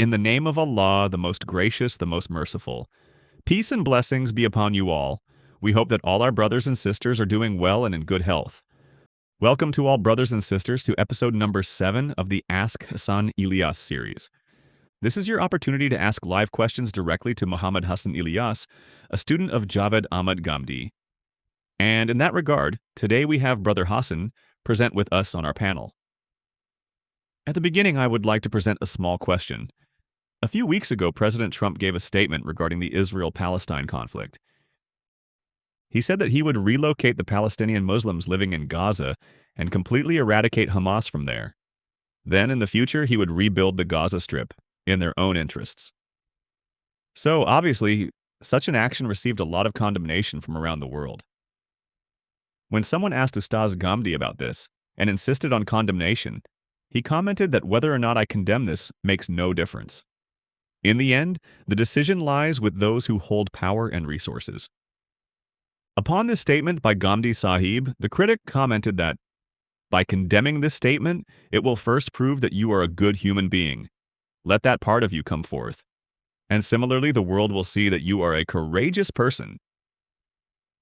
In the name of Allah, the most gracious, the most merciful. Peace and blessings be upon you all. We hope that all our brothers and sisters are doing well and in good health. Welcome to all brothers and sisters to episode number 7 of the Ask Hassan Ilyas series. This is your opportunity to ask live questions directly to Muhammad Hassan Ilyas, a student of Javed Ahmed Ghamidi. And in that regard, today we have Brother Hassan present with us on our panel. At the beginning, I would like to present a small question. A few weeks ago, President Trump gave a statement regarding the Israel-Palestine conflict. He said that he would relocate the Palestinian Muslims living in Gaza and completely eradicate Hamas from there. Then, in the future, he would rebuild the Gaza Strip in their own interests. So, obviously, such an action received a lot of condemnation from around the world. When someone asked Ustaz Ghamidi about this and insisted on condemnation, he commented that whether or not I condemn this makes no difference. In the end, the decision lies with those who hold power and resources. Upon this statement by Ghamidi Sahib, the critic commented that, by condemning this statement, it will first prove that you are a good human being. Let that part of you come forth. And similarly, the world will see that you are a courageous person.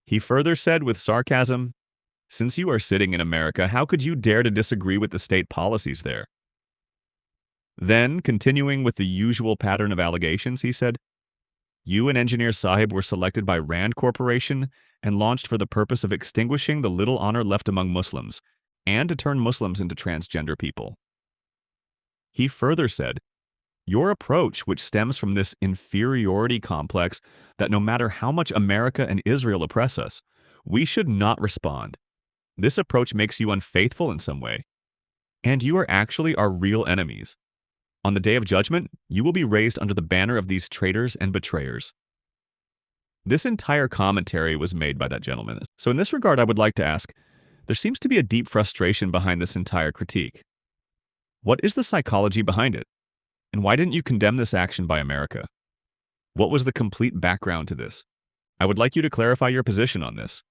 He further said with sarcasm, since you are sitting in America, how could you dare to disagree with the state policies there? Then, continuing with the usual pattern of allegations, he said, you and Engineer Sahib were selected by Rand Corporation and launched for the purpose of extinguishing the little honor left among Muslims and to turn Muslims into transgender people. He further said, your approach, which stems from this inferiority complex that no matter how much America and Israel oppress us, we should not respond. This approach makes you unfaithful in some way, and you are actually our real enemies. On the day of judgment, you will be raised under the banner of these traitors and betrayers. This entire commentary was made by that gentleman. So in this regard, I would like to ask, there seems to be a deep frustration behind this entire critique. What is the psychology behind it? And why didn't you condemn this action by America? What was the complete background to this? I would like you to clarify your position on this.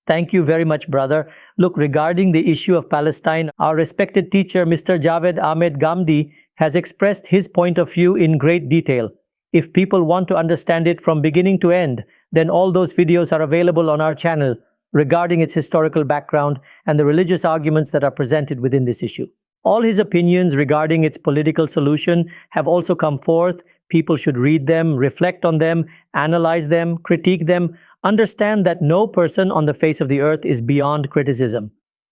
Thank you very much, brother. Look, regarding the issue of Palestine, our respected teacher, Mr. Javed Ahmed Ghamidi, has expressed his point of view in great detail. If people want to understand it from beginning to end, then all those videos are available on our channel regarding its historical background and the religious arguments that are presented within this issue. All his opinions regarding its political solution have also come forth. People should read them, reflect on them, analyze them, critique them, understand that no person on the face of the earth is beyond criticism.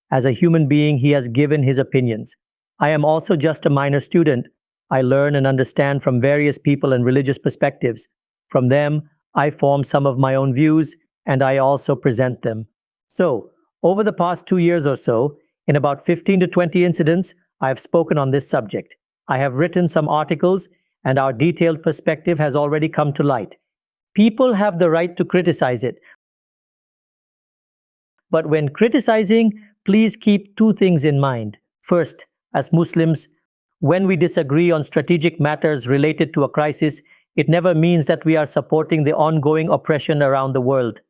As a human being, he has given his opinions. I am also just a minor student. I learn and understand from various people and religious perspectives. From them, I form some of my own views, and I also present them. So, over the past 2 years or so, in about 15 to 20 incidents, I have spoken on this subject. I have written some articles, and our detailed perspective has already come to light. People have the right to criticize it. But when criticizing, please keep 2 things in mind. First, as Muslims, when we disagree on strategic matters related to a crisis, it never means that we are supporting the ongoing oppression around the world.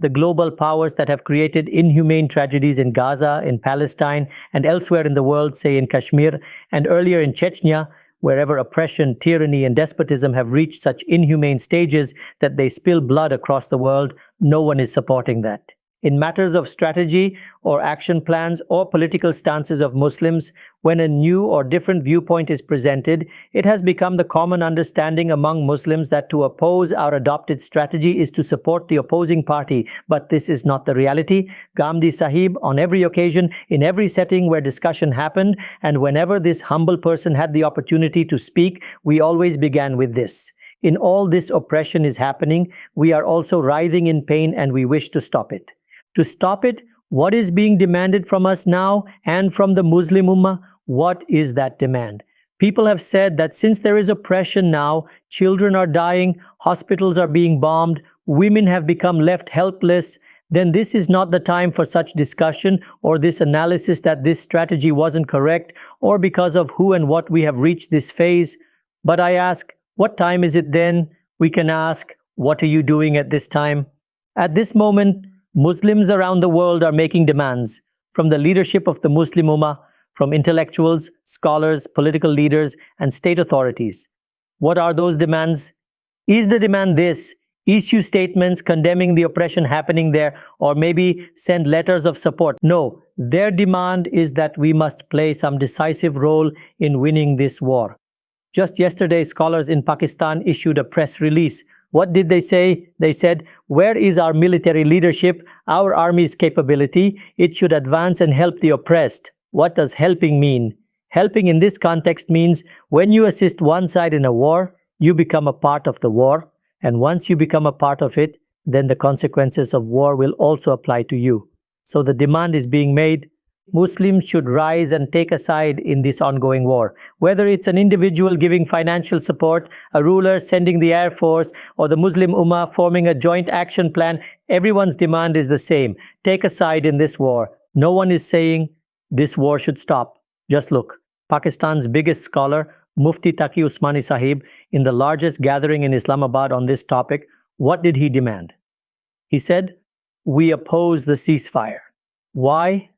The global powers that have created inhumane tragedies in Gaza, in Palestine, and elsewhere in the world, say in Kashmir, and earlier in Chechnya, wherever oppression, tyranny, and despotism have reached such inhumane stages that they spill blood across the world, no one is supporting that. In matters of strategy or action plans or political stances of Muslims, when a new or different viewpoint is presented, it has become the common understanding among Muslims that to oppose our adopted strategy is to support the opposing party, but this is not the reality. Ghamidi Sahib, on every occasion, in every setting where discussion happened, and whenever this humble person had the opportunity to speak, we always began with this. In all this oppression is happening, we are also writhing in pain and we wish to stop it. To stop it, what is being demanded from us now and from the Muslim Ummah? What is that demand? People have said that since there is oppression now, children are dying, hospitals are being bombed, women have become left helpless, then this is not the time for such discussion or this analysis that this strategy wasn't correct or because of who and what we have reached this phase. But I ask, what time is it then? We can ask, what are you doing at this time? At this moment, Muslims around the world are making demands from the leadership of the Muslim Ummah, from intellectuals, scholars, political leaders, and state authorities. What are those demands? Is the demand this? Issue statements condemning the oppression happening there, or maybe send letters of support? No, their demand is that we must play some decisive role in winning this war. Just yesterday, scholars in Pakistan issued a press release. What did they say? They said, "Where is our military leadership, our army's capability? It should advance and help the oppressed." What does helping mean? Helping in this context means when you assist one side in a war, you become a part of the war. And once you become a part of it, then the consequences of war will also apply to you. So the demand is being made, Muslims should rise and take a side in this ongoing war. Whether it's an individual giving financial support, a ruler sending the Air Force, or the Muslim Ummah forming a joint action plan, everyone's demand is the same. Take a side in this war. No one is saying this war should stop. Just look, Pakistan's biggest scholar, Mufti Taqi Usmani Sahib, in the largest gathering in Islamabad on this topic, what did he demand? He said, "We oppose the ceasefire." Why?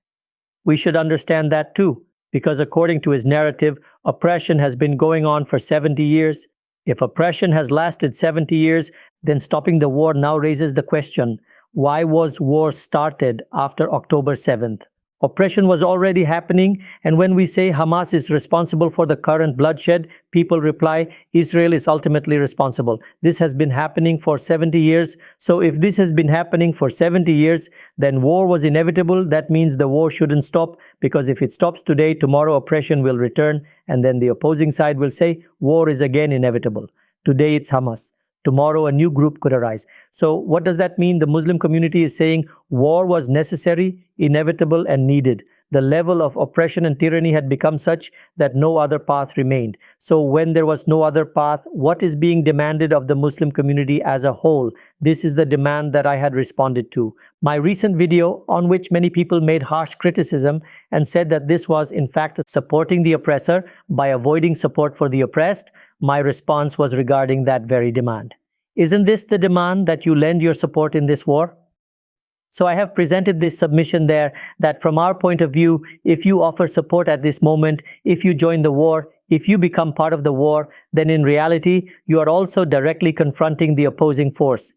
We should understand that too, because according to his narrative, oppression has been going on for 70 years. If oppression has lasted 70 years, then stopping the war now raises the question, why was war started after October 7th? Oppression was already happening, and when we say Hamas is responsible for the current bloodshed, people reply, Israel is ultimately responsible. This has been happening for 70 years. So if this has been happening for 70 years, then war was inevitable. That means the war shouldn't stop, because if it stops today, tomorrow oppression will return, and then the opposing side will say, war is again inevitable. Today it's Hamas. Tomorrow a new group could arise. So what does that mean? The Muslim community is saying war was necessary, inevitable, and needed. The level of oppression and tyranny had become such that no other path remained. So when there was no other path, what is being demanded of the Muslim community as a whole? This is the demand that I had responded to. My recent video, on which many people made harsh criticism and said that this was in fact supporting the oppressor by avoiding support for the oppressed, my response was regarding that very demand. Isn't this the demand, that you lend your support in this war? So I have presented this submission there, that from our point of view, if you offer support at this moment, if you join the war, if you become part of the war, then in reality, you are also directly confronting the opposing force.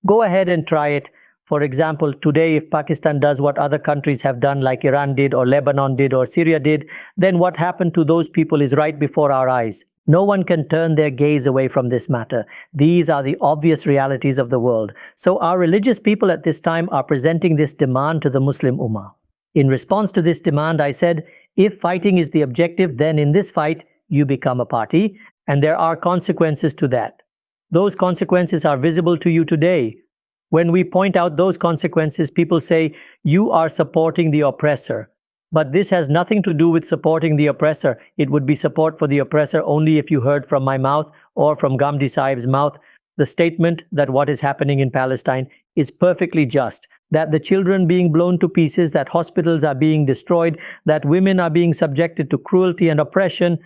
Go ahead and try it. For example, today if Pakistan does what other countries have done, like Iran did, or Lebanon did, or Syria did, then what happened to those people is right before our eyes. No one can turn their gaze away from this matter. These are the obvious realities of the world. So our religious people at this time are presenting this demand to the Muslim Ummah. In response to this demand, I said, if fighting is the objective, then in this fight, you become a party, and there are consequences to that. Those consequences are visible to you today. When we point out those consequences, people say, you are supporting the oppressor. But this has nothing to do with supporting the oppressor. It would be support for the oppressor only if you heard from my mouth or from Ghamidi Sahib's mouth the statement that what is happening in Palestine is perfectly just, that the children being blown to pieces, that hospitals are being destroyed, that women are being subjected to cruelty and oppression,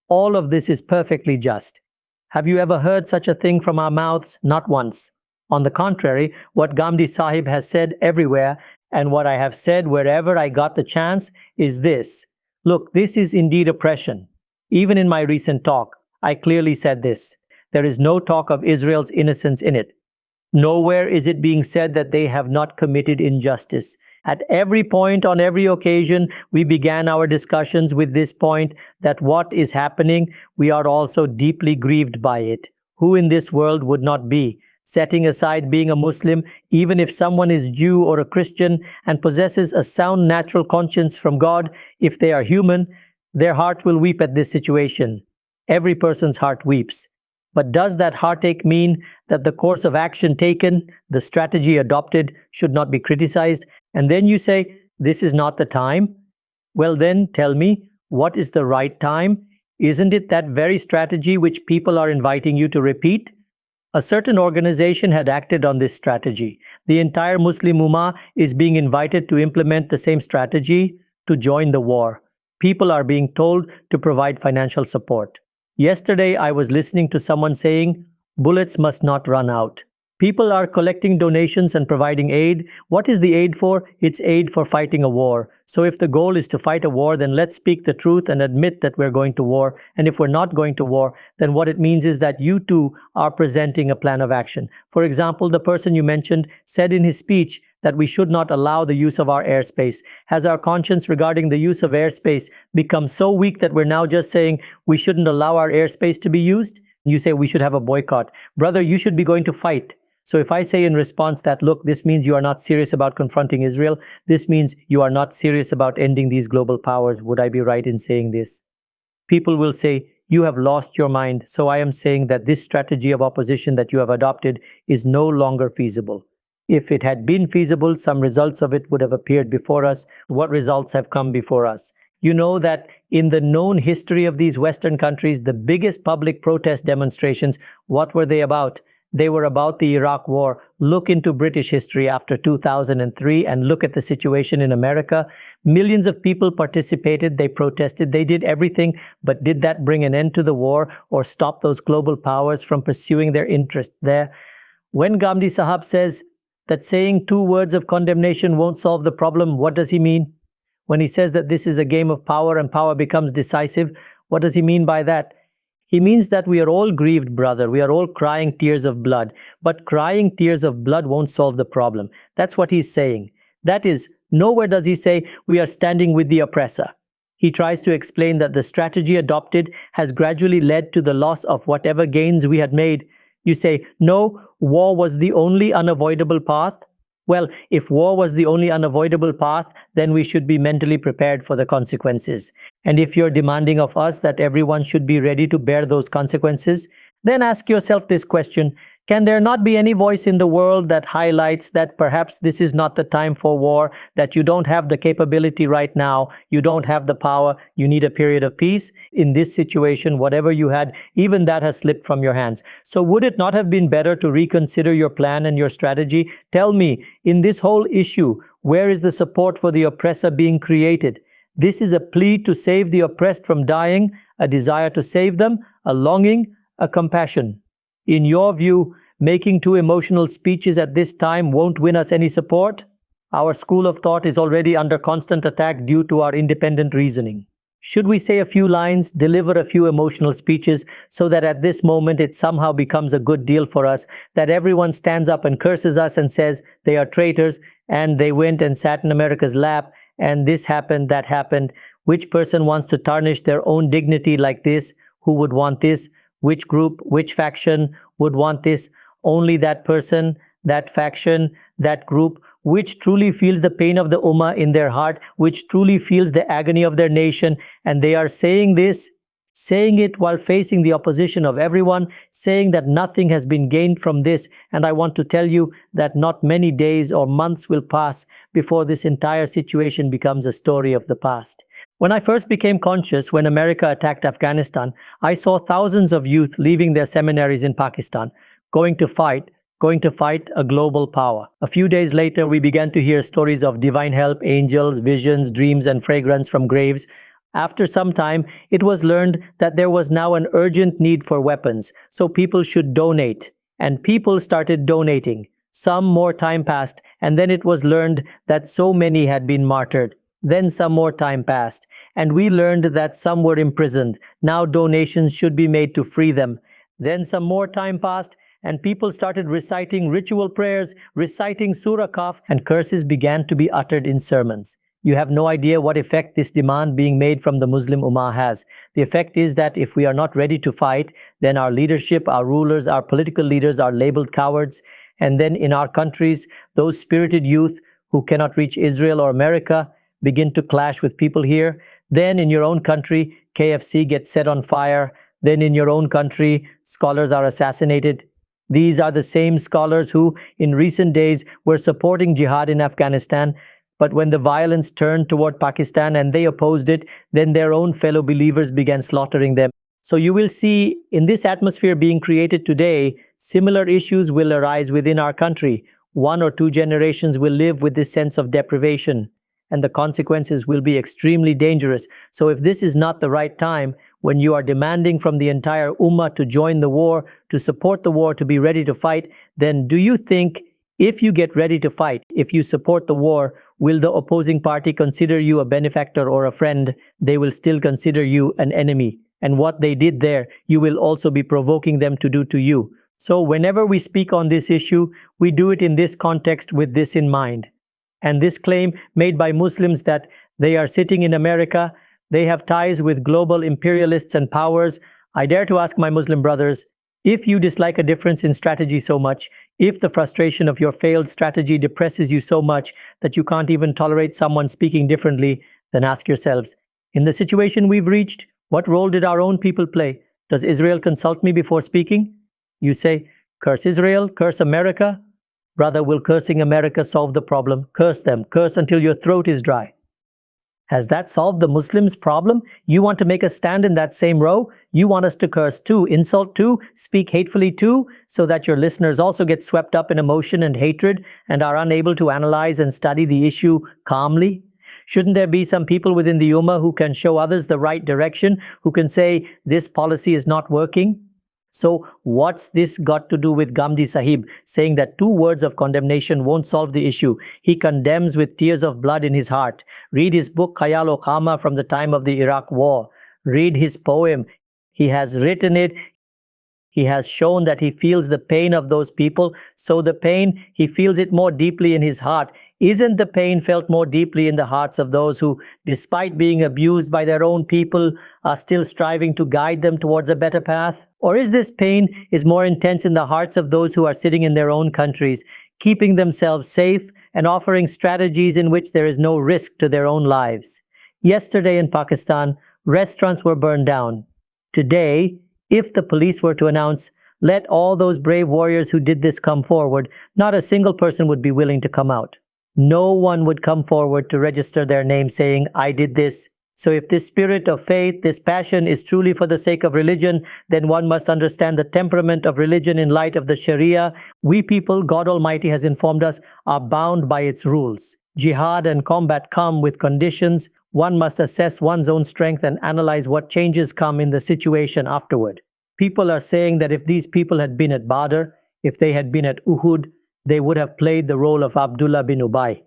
all of this is perfectly just. Have you ever heard such a thing from our mouths? Not once. On the contrary, what Ghamidi Sahib has said everywhere, and what I have said wherever I got the chance, is this. Look, this is indeed oppression. Even in my recent talk, I clearly said this. There is no talk of Israel's innocence in it. Nowhere is it being said that they have not committed injustice. At every point, on every occasion, we began our discussions with this point, that what is happening, we are also deeply grieved by it. Who in this world would not be? Setting aside being a Muslim, even if someone is Jew or a Christian and possesses a sound natural conscience from God, if they are human, their heart will weep at this situation. Every person's heart weeps. But does that heartache mean that the course of action taken, the strategy adopted, should not be criticized? And then you say, this is not the time? Well then, tell me, what is the right time? Isn't it that very strategy which people are inviting you to repeat? A certain organization had acted on this strategy. The entire Muslim Ummah is being invited to implement the same strategy, to join the war. People are being told to provide financial support. Yesterday, I was listening to someone saying, bullets must not run out. People are collecting donations and providing aid. What is the aid for? It's aid for fighting a war. So if the goal is to fight a war, then let's speak the truth and admit that we're going to war. And if we're not going to war, then what it means is that you too are presenting a plan of action. For example, the person you mentioned said in his speech that we should not allow the use of our airspace. Has our conscience regarding the use of airspace become so weak that we're now just saying we shouldn't allow our airspace to be used? You say we should have a boycott. Brother, you should be going to fight. So if I say in response that, look, this means you are not serious about confronting Israel, this means you are not serious about ending these global powers, would I be right in saying this? People will say, you have lost your mind, so I am saying that this strategy of opposition that you have adopted is no longer feasible. If it had been feasible, some results of it would have appeared before us. What results have come before us? You know that in the known history of these Western countries, the biggest public protest demonstrations, what were they about? They were about the Iraq War. Look into British history after 2003 and look at the situation in America. Millions of people participated, they protested, they did everything, but did that bring an end to the war or stop those global powers from pursuing their interests there? When Ghamidi Sahab says that saying 2 words of condemnation won't solve the problem, what does he mean? When he says that this is a game of power and power becomes decisive, what does he mean by that? He means that we are all grieved, brother. We are all crying tears of blood. But crying tears of blood won't solve the problem. That's what he's saying. That is, nowhere does he say we are standing with the oppressor. He tries to explain that the strategy adopted has gradually led to the loss of whatever gains we had made. You say, no, war was the only unavoidable path. Well, if war was the only unavoidable path, then we should be mentally prepared for the consequences. And if you're demanding of us that everyone should be ready to bear those consequences, then ask yourself this question: can there not be any voice in the world that highlights that perhaps this is not the time for war, that you don't have the capability right now, you don't have the power, you need a period of peace? In this situation, whatever you had, even that has slipped from your hands. So would it not have been better to reconsider your plan and your strategy? Tell me, in this whole issue, where is the support for the oppressor being created? This is a plea to save the oppressed from dying, a desire to save them, a longing, a compassion. In your view, making 2 emotional speeches at this time won't win us any support? Our school of thought is already under constant attack due to our independent reasoning. Should we say a few lines, deliver a few emotional speeches, so that at this moment it somehow becomes a good deal for us, that everyone stands up and curses us and says they are traitors, and they went and sat in America's lap, and this happened, that happened. Which person wants to tarnish their own dignity like this? Who would want this? Which group, which faction would want this? Only that person, that faction, that group, which truly feels the pain of the Ummah in their heart, which truly feels the agony of their nation, and they are saying this, saying it while facing the opposition of everyone, saying that nothing has been gained from this. And I want to tell you that not many days or months will pass before this entire situation becomes a story of the past. When I first became conscious when America attacked Afghanistan, I saw thousands of youth leaving their seminaries in Pakistan, going to fight a global power. A few days later, we began to hear stories of divine help, angels, visions, dreams, and fragrance from graves. After some time, it was learned that there was now an urgent need for weapons, so people should donate. And people started donating. Some more time passed, and then it was learned that so many had been martyred. Then some more time passed, and we learned that some were imprisoned. Now donations should be made to free them. Then some more time passed, and people started reciting ritual prayers, reciting Surah Kaf, and curses began to be uttered in sermons. You have no idea what effect this demand being made from the Muslim Ummah has. The effect is that if we are not ready to fight, then our leadership, our rulers, our political leaders are labeled cowards. And then in our countries, those spirited youth who cannot reach Israel or America begin to clash with people here. Then in your own country, KFC gets set on fire. Then in your own country, scholars are assassinated. These are the same scholars who, in recent days, were supporting jihad in Afghanistan. But when the violence turned toward Pakistan and they opposed it, then their own fellow believers began slaughtering them. So you will see, in this atmosphere being created today, similar issues will arise within our country. 1 or 2 generations will live with this sense of deprivation. and the consequences will be extremely dangerous. So if this is not the right time, when you are demanding from the entire ummah to join the war, to support the war, to be ready to fight, then do you think if you get ready to fight, if you support the war, will the opposing party consider you a benefactor or a friend? They will still consider you an enemy. And what they did there, you will also be provoking them to do to you. So whenever we speak on this issue, we do it in this context with this in mind. And this claim made by Muslims that they are sitting in America, they have ties with global imperialists and powers. I dare to ask my Muslim brothers, if you dislike a difference in strategy so much, if the frustration of your failed strategy depresses you so much that you can't even tolerate someone speaking differently, then ask yourselves, in the situation we've reached, what role did our own people play? Does Israel consult me before speaking? You say, curse Israel, curse America. Brother, will cursing America solve the problem? Curse them, curse until your throat is dry. Has that solved the Muslims' problem? You want to make us stand in that same row? You want us to curse too, insult too, speak hatefully too, so that your listeners also get swept up in emotion and hatred and are unable to analyze and study the issue calmly? Shouldn't there be some people within the Ummah who can show others the right direction, who can say, this policy is not working? So what's this got to do with Ghamidi Sahib saying that 2 words of condemnation won't solve the issue? He condemns with tears of blood in his heart. Read his book Khayal-o-Khama from the time of the Iraq War. Read his poem. He has written it. He has shown that he feels the pain of those people. So the pain, he feels it more deeply in his heart. Isn't the pain felt more deeply in the hearts of those who, despite being abused by their own people, are still striving to guide them towards a better path? Or is this pain more intense in the hearts of those who are sitting in their own countries, keeping themselves safe and offering strategies in which there is no risk to their own lives? Yesterday in Pakistan, restaurants were burned down. Today, if the police were to announce, let all those brave warriors who did this come forward, not a single person would be willing to come out. No one would come forward to register their name saying, I did this. So if this spirit of faith, this passion is truly for the sake of religion, then one must understand the temperament of religion in light of the Sharia. We people, God Almighty has informed us, are bound by its rules. Jihad and combat come with conditions. One must assess one's own strength and analyze what changes come in the situation afterward. People are saying that if these people had been at Badr, if they had been at Uhud, they would have played the role of Abdullah bin Ubay.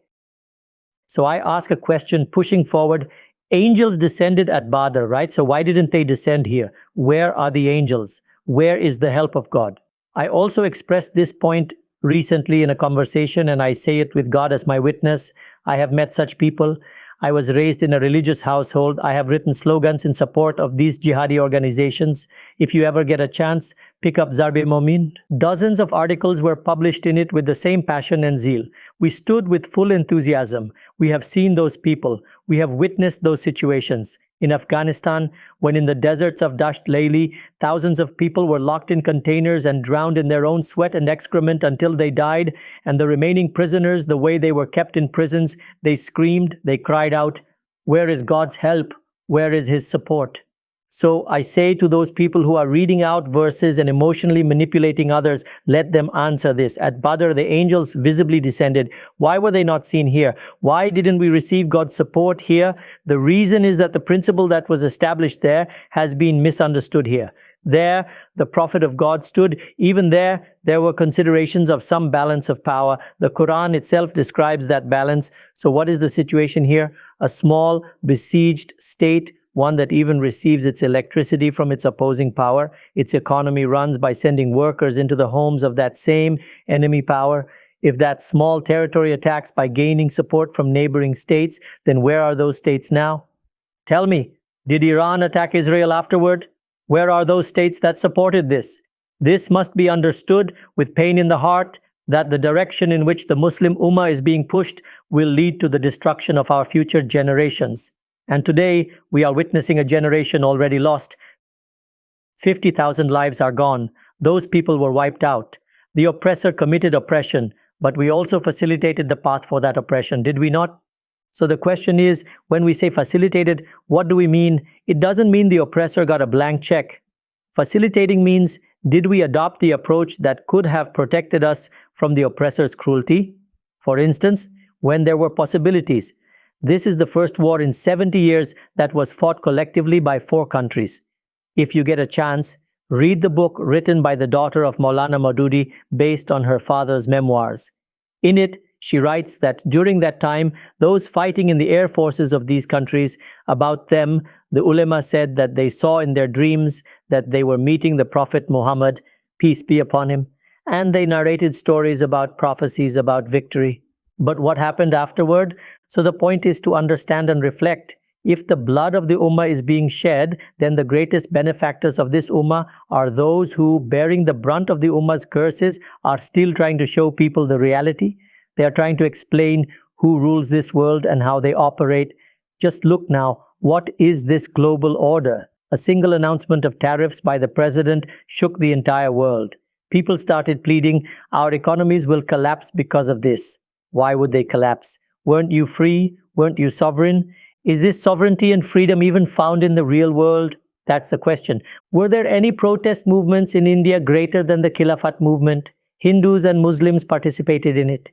So I ask a question pushing forward. Angels descended at Badr, right? So why didn't they descend here? Where are the angels? Where is the help of God? I also expressed this point recently in a conversation, and I say it with God as my witness. I have met such people. I was raised in a religious household. I have written slogans in support of these jihadi organizations. If you ever get a chance, pick up Zarb-e-Momin. Dozens of articles were published in it with the same passion and zeal. We stood with full enthusiasm. We have seen those people. We have witnessed those situations. In Afghanistan, when in the deserts of Dasht Laili, thousands of people were locked in containers and drowned in their own sweat and excrement until they died, and the remaining prisoners, the way they were kept in prisons, they screamed, they cried out, where is God's help? Where is His support? So I say to those people who are reading out verses and emotionally manipulating others, let them answer this. At Badr, the angels visibly descended. Why were they not seen here? Why didn't we receive God's support here? The reason is that the principle that was established there has been misunderstood here. There, the Prophet of God stood. Even there were considerations of some balance of power. The Quran itself describes that balance. So what is the situation here? A small, besieged state, one that even receives its electricity from its opposing power. Its economy runs by sending workers into the homes of that same enemy power. If that small territory attacks by gaining support from neighboring states, then where are those states now? Tell me, did Iran attack Israel afterward? Where are those states that supported this? This must be understood with pain in the heart, that the direction in which the Muslim Ummah is being pushed will lead to the destruction of our future generations. And today, we are witnessing a generation already lost. 50,000 lives are gone. Those people were wiped out. The oppressor committed oppression, but we also facilitated the path for that oppression, did we not? So the question is, when we say facilitated, what do we mean? It doesn't mean the oppressor got a blank check. Facilitating means, did we adopt the approach that could have protected us from the oppressor's cruelty? For instance, when there were possibilities. This is the first war in 70 years that was fought collectively by 4 countries. If you get a chance, read the book written by the daughter of Maulana Maududi based on her father's memoirs. In it, she writes that during that time, those fighting in the air forces of these countries, about them, the ulema said that they saw in their dreams that they were meeting the Prophet Muhammad, peace be upon him, and they narrated stories about prophecies about victory. But what happened afterward? So the point is to understand and reflect. If the blood of the ummah is being shed, then the greatest benefactors of this ummah are those who, bearing the brunt of the ummah's curses, are still trying to show people the reality. They are trying to explain who rules this world and how they operate. Just look now, what is this global order? A single announcement of tariffs by the president shook the entire world. People started pleading, our economies will collapse because of this. Why would they collapse? Weren't you free? Weren't you sovereign? Is this sovereignty and freedom even found in the real world? That's the question. Were there any protest movements in India greater than the Khilafat movement? Hindus and Muslims participated in it.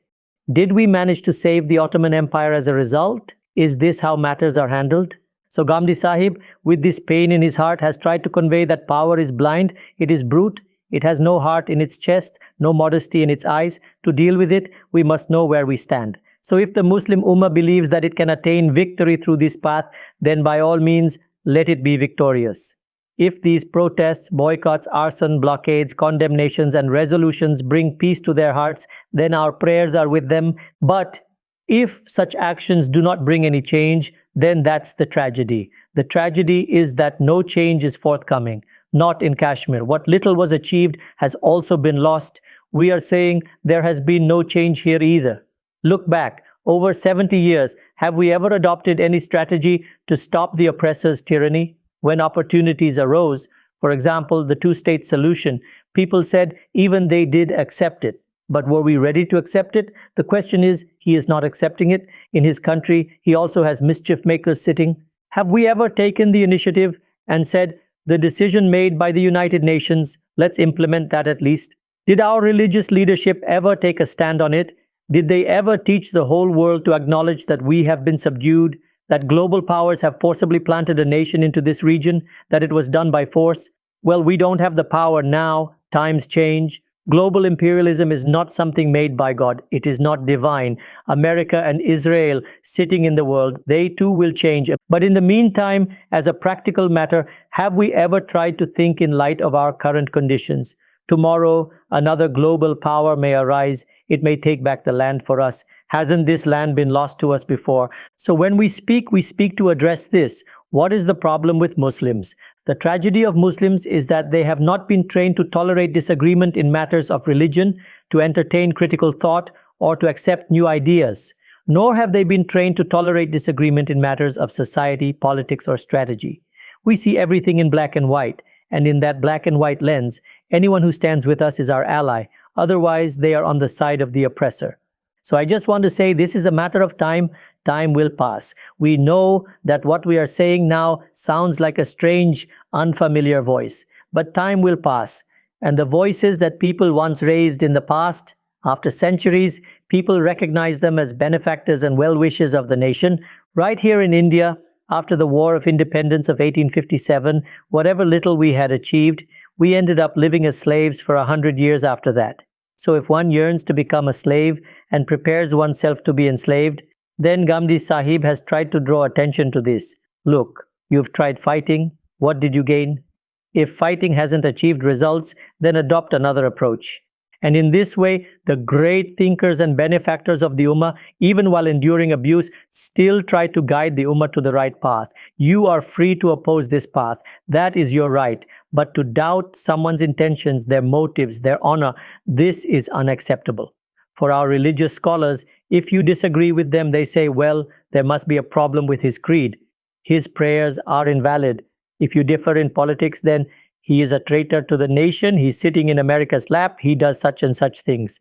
Did we manage to save the Ottoman Empire as a result? Is this how matters are handled? So Ghamidi Sahib, with this pain in his heart, has tried to convey that power is blind, it is brute, it has no heart in its chest, no modesty in its eyes. To deal with it, we must know where we stand. So if the Muslim Ummah believes that it can attain victory through this path, then by all means, let it be victorious. If these protests, boycotts, arson, blockades, condemnations and resolutions bring peace to their hearts, then our prayers are with them. But if such actions do not bring any change, then that's the tragedy. The tragedy is that no change is forthcoming, not in Kashmir. What little was achieved has also been lost. We are saying there has been no change here either. Look back, over 70 years, have we ever adopted any strategy to stop the oppressor's tyranny? When opportunities arose, for example, the two-state solution, people said even they did accept it. But were we ready to accept it? The question is, he is not accepting it. In his country, he also has mischief makers sitting. Have we ever taken the initiative and said, the decision made by the United Nations, let's implement that at least? Did our religious leadership ever take a stand on it? Did they ever teach the whole world to acknowledge that we have been subdued, that global powers have forcibly planted a nation into this region, that it was done by force? Well, we don't have the power now. Times change. Global imperialism is not something made by God. It is not divine. America and Israel sitting in the world, they too will change. But in the meantime, as a practical matter, have we ever tried to think in light of our current conditions? Tomorrow, another global power may arise. It may take back the land for us. Hasn't this land been lost to us before? So when we speak to address this. What is the problem with Muslims? The tragedy of Muslims is that they have not been trained to tolerate disagreement in matters of religion, to entertain critical thought, or to accept new ideas. Nor have they been trained to tolerate disagreement in matters of society, politics, or strategy. We see everything in black and white. And in that black and white lens, anyone who stands with us is our ally. Otherwise, they are on the side of the oppressor. So I just want to say this is a matter of time. Time will pass. We know that what we are saying now sounds like a strange, unfamiliar voice. But time will pass. And the voices that people once raised in the past, after centuries, people recognize them as benefactors and well-wishers of the nation. Right here in India, after the War of Independence of 1857, whatever little we had achieved, we ended up living as slaves for 100 years after that. So if one yearns to become a slave and prepares oneself to be enslaved, then Ghamidi Sahib has tried to draw attention to this. Look, you've tried fighting. What did you gain? If fighting hasn't achieved results, then adopt another approach. And in this way, the great thinkers and benefactors of the Ummah, even while enduring abuse, still try to guide the Ummah to the right path. You are free to oppose this path. That is your right. But to doubt someone's intentions, their motives, their honor, this is unacceptable. For our religious scholars, if you disagree with them, they say, well, there must be a problem with his creed. His prayers are invalid. If you differ in politics, then he is a traitor to the nation. He's sitting in America's lap. He does such and such things.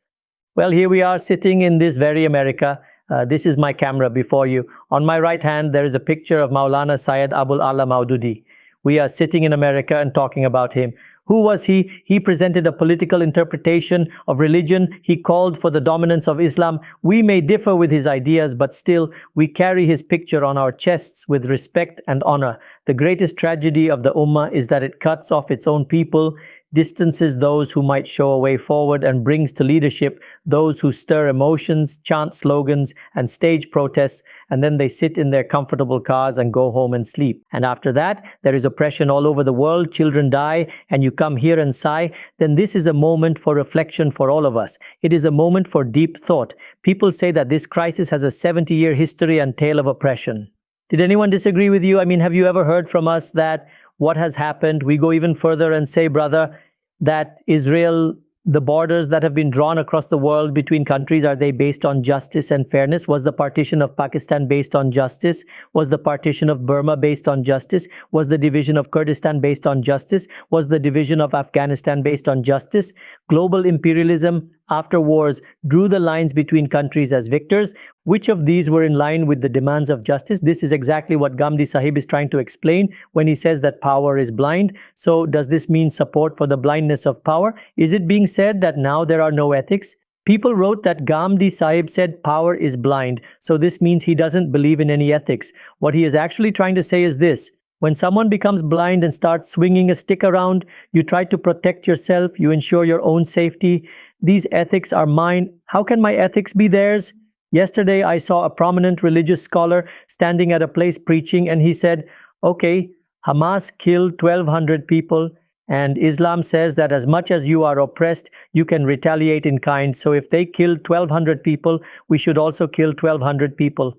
Well, here we are sitting in this very America. This is my camera before you. On my right hand, there is a picture of Maulana Syed Abul Maududi. We are sitting in America and talking about him. Who was he? He presented a political interpretation of religion. He called for the dominance of Islam. We may differ with his ideas, but still we carry his picture on our chests with respect and honor. The greatest tragedy of the Ummah is that it cuts off its own people, distances those who might show a way forward, and brings to leadership those who stir emotions, chant slogans, and stage protests, and then they sit in their comfortable cars and go home and sleep. And after that, there is oppression all over the world, children die, and you come here and sigh. Then this is a moment for reflection for all of us. It is a moment for deep thought. People say that this crisis has a 70-year history and tale of oppression. Did anyone disagree with you? I mean, have you ever heard from us that what has happened? We go even further and say, brother, that Israel, the borders that have been drawn across the world between countries, are they based on justice and fairness? Was the partition of Pakistan based on justice? Was the partition of Burma based on justice? Was the division of Kurdistan based on justice? Was the division of Afghanistan based on justice? Global imperialism after wars drew the lines between countries as victors. Which of these were in line with the demands of justice? This is exactly what Ghamidi Sahib is trying to explain when he says that power is blind. So does this mean support for the blindness of power? Is it being said that now there are no ethics? People wrote that Ghamidi Sahib said power is blind, so this means he doesn't believe in any ethics. What he is actually trying to say is this: when someone becomes blind and starts swinging a stick around, you try to protect yourself, you ensure your own safety. These ethics are mine. How can my ethics be theirs? Yesterday, I saw a prominent religious scholar standing at a place preaching, and he said, okay, Hamas killed 1,200 people, and Islam says that as much as you are oppressed, you can retaliate in kind. So if they killed 1,200 people, we should also kill 1,200 people.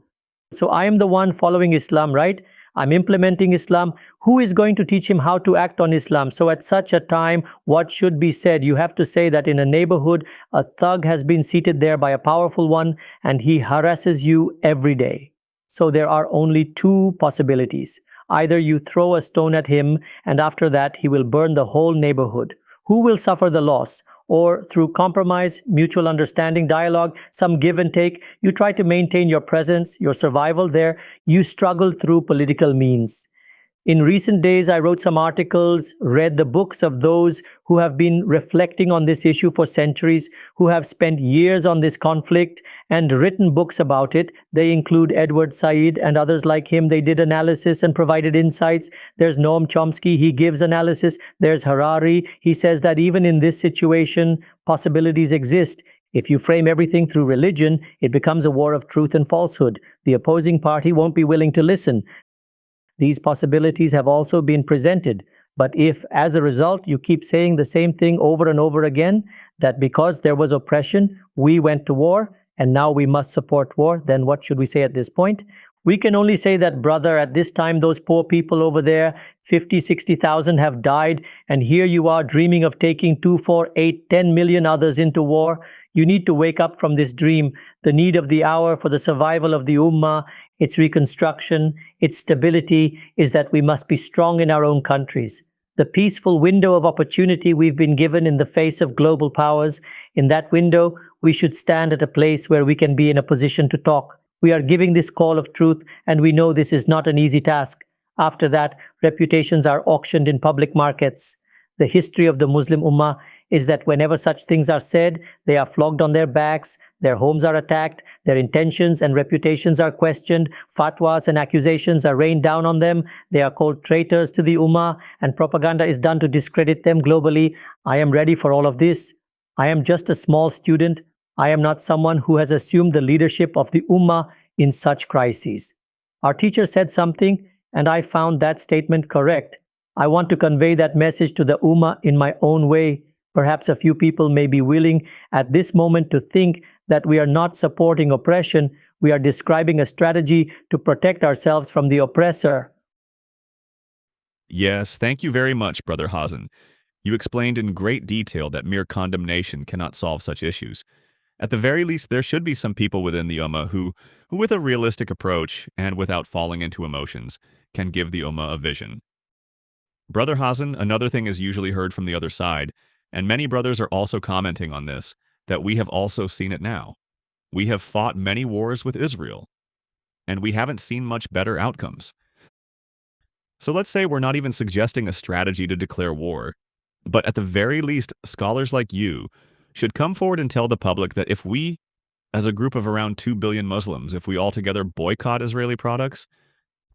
So I am the one following Islam, right? I'm implementing Islam. Who is going to teach him how to act on Islam? So at such a time, what should be said? You have to say that in a neighborhood, a thug has been seated there by a powerful one, and he harasses you every day. So there are only two possibilities. Either you throw a stone at him, and after that, he will burn the whole neighborhood. Who will suffer the loss? Or through compromise, mutual understanding, dialogue, some give and take, you try to maintain your presence, your survival there. You struggle through political means. In recent days, I wrote some articles, read the books of those who have been reflecting on this issue for centuries, who have spent years on this conflict and written books about it. They include Edward Said and others like him. They did analysis and provided insights. There's Noam Chomsky, he gives analysis. There's Harari, he says that even in this situation, possibilities exist. If you frame everything through religion, it becomes a war of truth and falsehood. The opposing party won't be willing to listen. These possibilities have also been presented. But if, as a result, you keep saying the same thing over and over again, that because there was oppression, we went to war, and now we must support war, then what should we say at this point? We can only say that, brother, at this time, those poor people over there, 50, 60,000 have died, and here you are dreaming of taking 2, 4, 8, 10 million others into war. You need to wake up from this dream. The need of the hour for the survival of the Ummah, its reconstruction, its stability, is that we must be strong in our own countries. The peaceful window of opportunity we've been given in the face of global powers, in that window, we should stand at a place where we can be in a position to talk. We are giving this call of truth, and we know this is not an easy task. After that, reputations are auctioned in public markets. The history of the Muslim Ummah is that whenever such things are said, they are flogged on their backs, their homes are attacked, their intentions and reputations are questioned, fatwas and accusations are rained down on them, they are called traitors to the Ummah, and propaganda is done to discredit them globally. I am ready for all of this. I am just a small student. I am not someone who has assumed the leadership of the Ummah in such crises. Our teacher said something, and I found that statement correct. I want to convey that message to the Ummah in my own way. Perhaps a few people may be willing at this moment to think that we are not supporting oppression, we are describing a strategy to protect ourselves from the oppressor. Yes, thank you very much, Brother Hassan. You explained in great detail that mere condemnation cannot solve such issues. At the very least, there should be some people within the Ummah who, with a realistic approach and without falling into emotions, can give the Ummah a vision. Brother Hassan, another thing is usually heard from the other side, and many brothers are also commenting on this, that we have also seen it now. We have fought many wars with Israel, and we haven't seen much better outcomes. So let's say we're not even suggesting a strategy to declare war. But at the very least, scholars like you should come forward and tell the public that if we, as a group of around 2 billion Muslims, if we all together boycott Israeli products,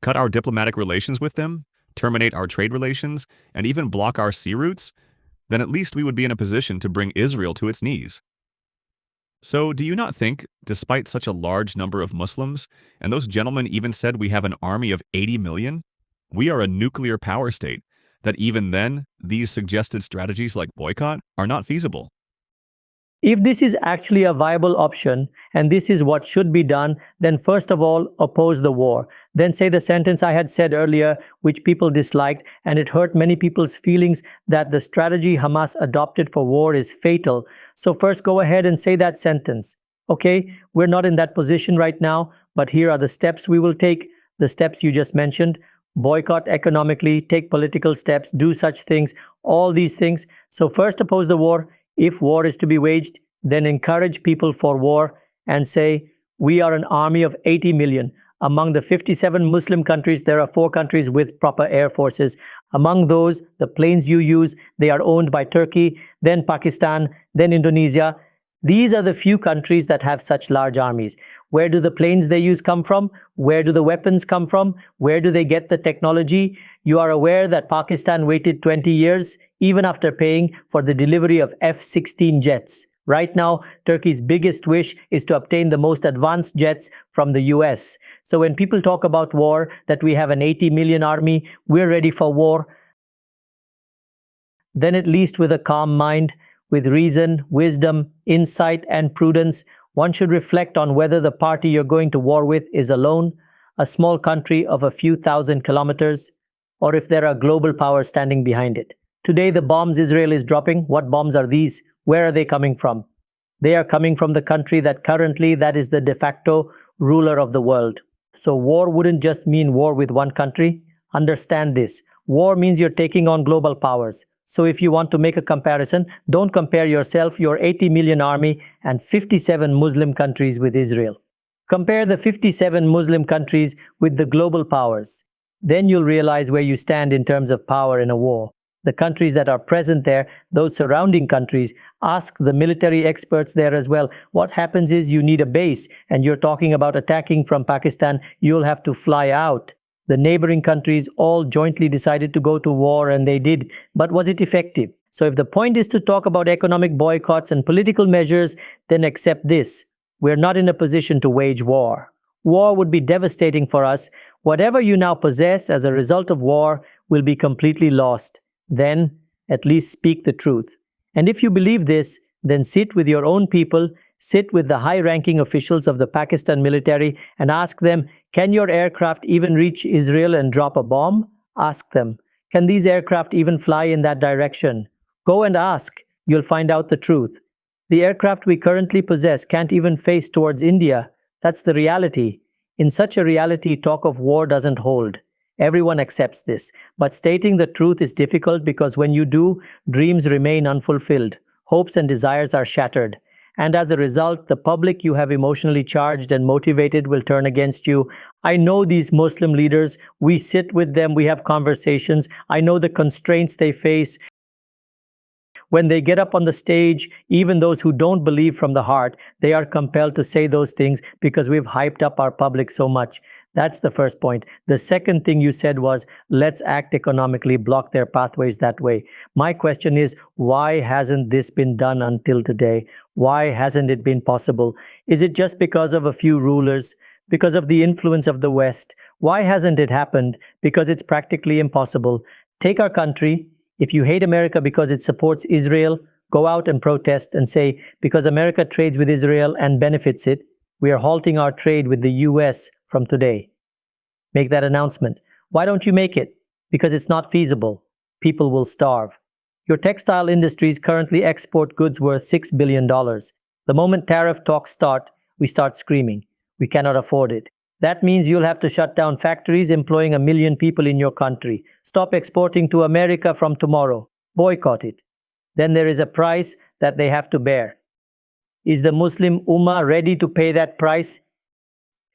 cut our diplomatic relations with them, terminate our trade relations, and even block our sea routes, then at least we would be in a position to bring Israel to its knees. So, do you not think, despite such a large number of Muslims, and those gentlemen even said we have an army of 80 million, we are a nuclear power state, that even then, these suggested strategies like boycott are not feasible? If this is actually a viable option, and this is what should be done, then first of all, oppose the war. Then say the sentence I had said earlier, which people disliked, and it hurt many people's feelings, that the strategy Hamas adopted for war is fatal. So first go ahead and say that sentence. Okay, we're not in that position right now, but here are the steps we will take, the steps you just mentioned. Boycott economically, take political steps, do such things, all these things. So first oppose the war. If war is to be waged, then encourage people for war and say, we are an army of 80 million. Among the 57 Muslim countries, there are 4 countries with proper air forces. Among those, the planes you use, they are owned by Turkey, then Pakistan, then Indonesia. These are the few countries that have such large armies. Where do the planes they use come from? Where do the weapons come from? Where do they get the technology? You are aware that Pakistan waited 20 years, even after paying for the delivery of F-16 jets. Right now, Turkey's biggest wish is to obtain the most advanced jets from the US. So when people talk about war, that we have an 80 million army, we're ready for war, then at least with a calm mind, with reason, wisdom, insight, and prudence, one should reflect on whether the party you're going to war with is alone, a small country of a few thousand kilometers, or if there are global powers standing behind it. Today, the bombs Israel is dropping, what bombs are these? Where are they coming from? They are coming from the country that currently that is the de facto ruler of the world. So war wouldn't just mean war with one country. Understand this. War means you're taking on global powers. So if you want to make a comparison, don't compare yourself, your 80 million army, and 57 Muslim countries with Israel. Compare the 57 Muslim countries with the global powers. Then you'll realize where you stand in terms of power in a war. The countries that are present there, those surrounding countries, ask the military experts there as well. What happens is you need a base, and you're talking about attacking from Pakistan, you'll have to fly out. The neighboring countries all jointly decided to go to war, and they did. But was it effective? So if the point is to talk about economic boycotts and political measures, then accept this. We're not in a position to wage war. War would be devastating for us. Whatever you now possess as a result of war will be completely lost. Then, at least speak the truth. And if you believe this, then sit with your own people, sit with the high-ranking officials of the Pakistan military and ask them, can your aircraft even reach Israel and drop a bomb? Ask them, can these aircraft even fly in that direction? Go and ask, you'll find out the truth. The aircraft we currently possess can't even face towards India. That's the reality. In such a reality, talk of war doesn't hold. Everyone accepts this, but stating the truth is difficult because when you do, dreams remain unfulfilled, hopes and desires are shattered, and as a result, the public you have emotionally charged and motivated will turn against you. I know these Muslim leaders, we sit with them, we have conversations, I know the constraints they face. When they get up on the stage, even those who don't believe from the heart, they are compelled to say those things because we've hyped up our public so much. That's the first point. The second thing you said was, let's act economically, block their pathways that way. My question is, why hasn't this been done until today? Why hasn't it been possible? Is it just because of a few rulers? Because of the influence of the West? Why hasn't it happened? Because it's practically impossible. Take our country. If you hate America because it supports Israel, go out and protest and say, because America trades with Israel and benefits it, we are halting our trade with the US from today. Make that announcement. Why don't you make it? Because it's not feasible. People will starve. Your textile industries currently export goods worth $6 billion. The moment tariff talks start, we start screaming. We cannot afford it. That means you'll have to shut down factories employing 1 million people in your country. Stop exporting to America from tomorrow. Boycott it. Then there is a price that they have to bear. Is the Muslim Ummah ready to pay that price?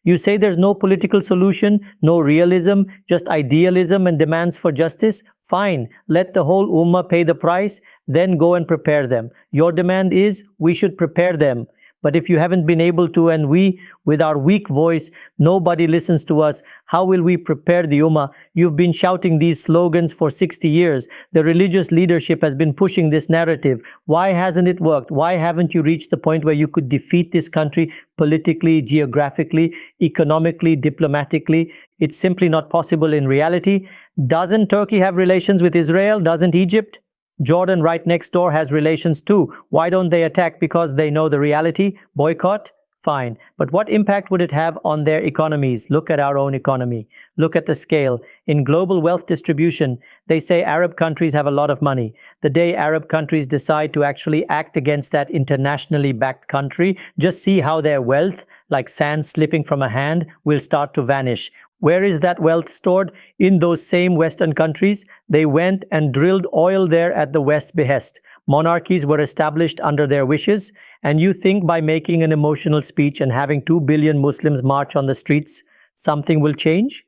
You say there's no political solution, no realism, just idealism and demands for justice? Fine, let the whole ummah pay the price, then go and prepare them. Your demand is, we should prepare them. But if you haven't been able to, and we, with our weak voice, nobody listens to us, how will we prepare the ummah? You've been shouting these slogans for 60 years. The religious leadership has been pushing this narrative. Why hasn't it worked? Why haven't you reached the point where you could defeat this country politically, geographically, economically, diplomatically? It's simply not possible in reality. Doesn't Turkey have relations with Israel? Doesn't Egypt? Jordan, right next door, has relations too. Why don't they attack? Because they know the reality. Boycott? Fine. But what impact would it have on their economies? Look at our own economy. Look at the scale. In global wealth distribution, they say Arab countries have a lot of money. The day Arab countries decide to actually act against that internationally backed country, just see how their wealth, like sand slipping from a hand, will start to vanish. Where is that wealth stored? In those same Western countries. They went and drilled oil there at the West's behest. Monarchies were established under their wishes, and you think by making an emotional speech and having 2 billion Muslims march on the streets, something will change?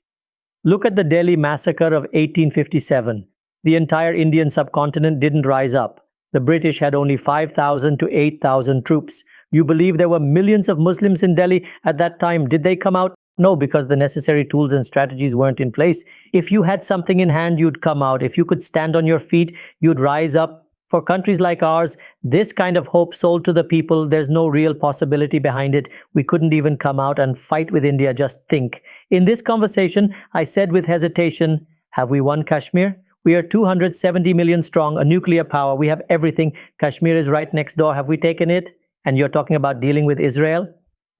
Look at the Delhi massacre of 1857. The entire Indian subcontinent didn't rise up. The British had only 5,000 to 8,000 troops. You believe there were millions of Muslims in Delhi at that time? Did they come out? No, because the necessary tools and strategies weren't in place. If you had something in hand, you'd come out. If you could stand on your feet, you'd rise up. For countries like ours, this kind of hope sold to the people, there's no real possibility behind it. We couldn't even come out and fight with India, just think. In this conversation, I said with hesitation, have we won Kashmir? We are 270 million strong, a nuclear power. We have everything. Kashmir is right next door. Have we taken it? And you're talking about dealing with Israel?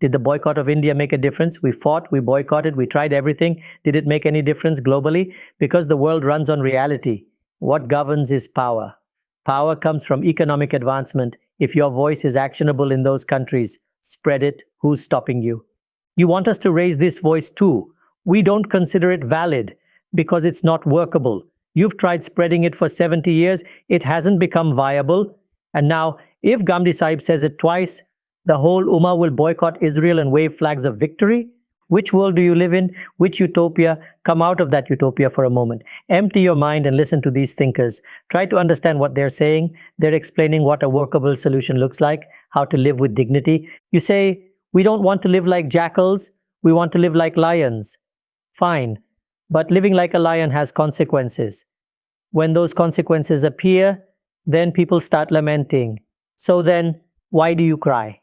Did the boycott of India make a difference? We fought, we boycotted, we tried everything. Did it make any difference globally? Because the world runs on reality. What governs is power. Power comes from economic advancement. If your voice is actionable in those countries, spread it. Who's stopping you? You want us to raise this voice too. We don't consider it valid because it's not workable. You've tried spreading it for 70 years. It hasn't become viable. And now, if Ghamidi Sahib says it twice, the whole Ummah will boycott Israel and wave flags of victory? Which world do you live in? Which utopia? Come out of that utopia for a moment. Empty your mind and listen to these thinkers. Try to understand what they're saying. They're explaining what a workable solution looks like, how to live with dignity. You say, we don't want to live like jackals, we want to live like lions. Fine, but living like a lion has consequences. When those consequences appear, then people start lamenting. So then, why do you cry?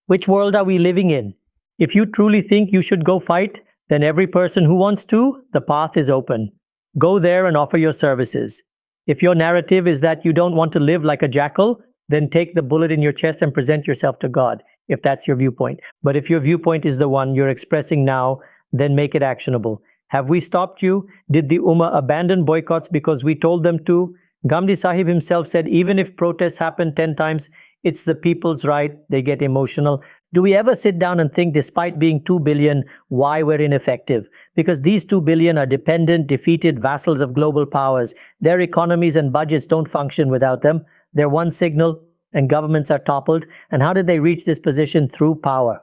Which world are we living in? If you truly think you should go fight, then every person who wants to, the path is open. Go there and offer your services. If your narrative is that you don't want to live like a jackal, then take the bullet in your chest and present yourself to God, if that's your viewpoint. But if your viewpoint is the one you're expressing now, then make it actionable. Have we stopped you? Did the Ummah abandon boycotts because we told them to? Ghamidi Sahib himself said, even if protests happen 10 times, it's the people's right, they get emotional. Do we ever sit down and think, despite being 2 billion, why we're ineffective? Because these 2 billion are dependent, defeated vassals of global powers. Their economies and budgets don't function without them. They're one signal and governments are toppled. And how did they reach this position? Through power.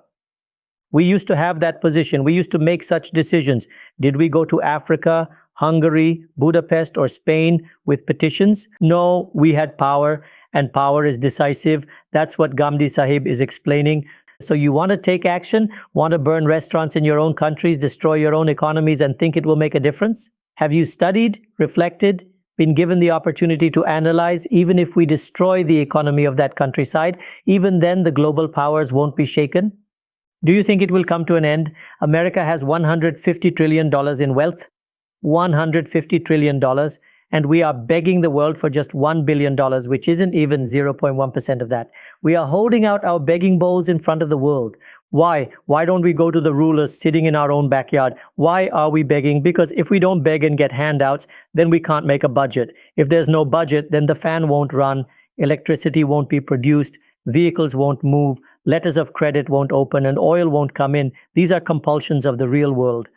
We used to have that position. We used to make such decisions. Did we go to Africa, Hungary, Budapest, or Spain with petitions? No, we had power, and power is decisive. That's what Ghamidi Sahib is explaining. So you want to take action, want to burn restaurants in your own countries, destroy your own economies, and think it will make a difference? Have you studied, reflected, been given the opportunity to analyze? Even if we destroy the economy of that countryside, even then the global powers won't be shaken? Do you think it will come to an end? America has $150 trillion in wealth. $150 trillion, and we are begging the world for just $1 billion, which isn't even 0.1% of that. We are holding out our begging bowls in front of the world. Why? Why don't we go to the rulers sitting in our own backyard? Why are we begging? Because if we don't beg and get handouts, then we can't make a budget. If there's no budget, then the fan won't run, electricity won't be produced, vehicles won't move, letters of credit won't open, and oil won't come in. These are compulsions of the real world.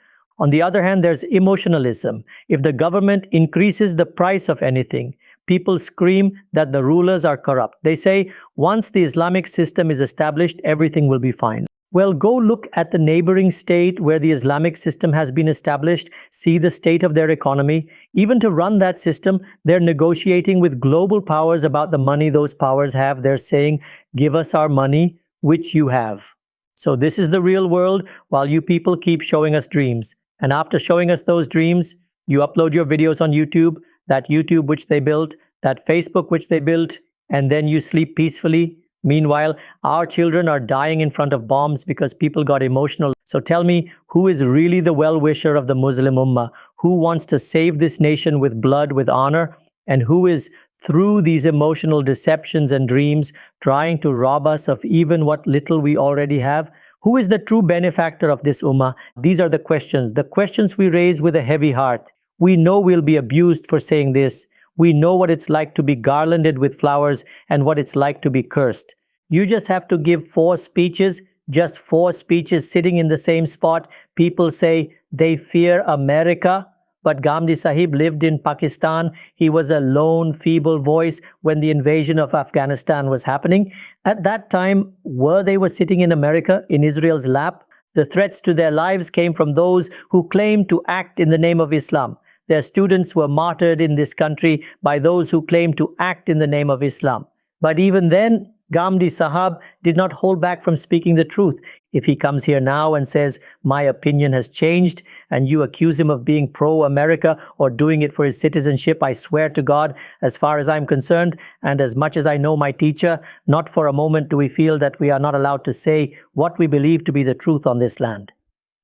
On the other hand, there's emotionalism. If the government increases the price of anything, people scream that the rulers are corrupt. They say, once the Islamic system is established, everything will be fine. Well, go look at the neighboring state where the Islamic system has been established, see the state of their economy. Even to run that system, they're negotiating with global powers about the money those powers have. They're saying, give us our money, which you have. So this is the real world, while you people keep showing us dreams. And after showing us those dreams, you upload your videos on YouTube, that YouTube which they built, that Facebook which they built, and then you sleep peacefully. Meanwhile, our children are dying in front of bombs because people got emotional. So tell me, who is really the well-wisher of the Muslim Ummah? Who wants to save this nation with blood, with honor? And who is, through these emotional deceptions and dreams, trying to rob us of even what little we already have? Who is the true benefactor of this Ummah? These are the questions we raise with a heavy heart. We know we'll be abused for saying this. We know what it's like to be garlanded with flowers and what it's like to be cursed. You just have to give 4 speeches, just 4 speeches sitting in the same spot. People say they fear America, but Ghamidi Sahib lived in Pakistan. He was a lone, feeble voice when the invasion of Afghanistan was happening. At that time, they were sitting in America, in Israel's lap. The threats to their lives came from those who claimed to act in the name of Islam. Their students were martyred in this country by those who claimed to act in the name of Islam. But even then, Ghamidi Sahab did not hold back from speaking the truth. If he comes here now and says, my opinion has changed, and you accuse him of being pro-America or doing it for his citizenship, I swear to God, as far as I'm concerned, and as much as I know my teacher, not for a moment do we feel that we are not allowed to say what we believe to be the truth on this land.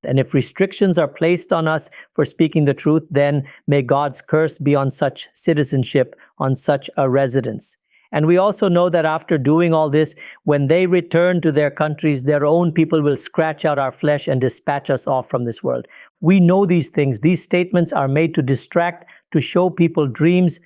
And if restrictions are placed on us for speaking the truth, then may God's curse be on such citizenship, on such a residence. And we also know that after doing all this, when they return to their countries, their own people will scratch out our flesh and dispatch us off from this world. We know these things. These statements are made to distract, to show people dreams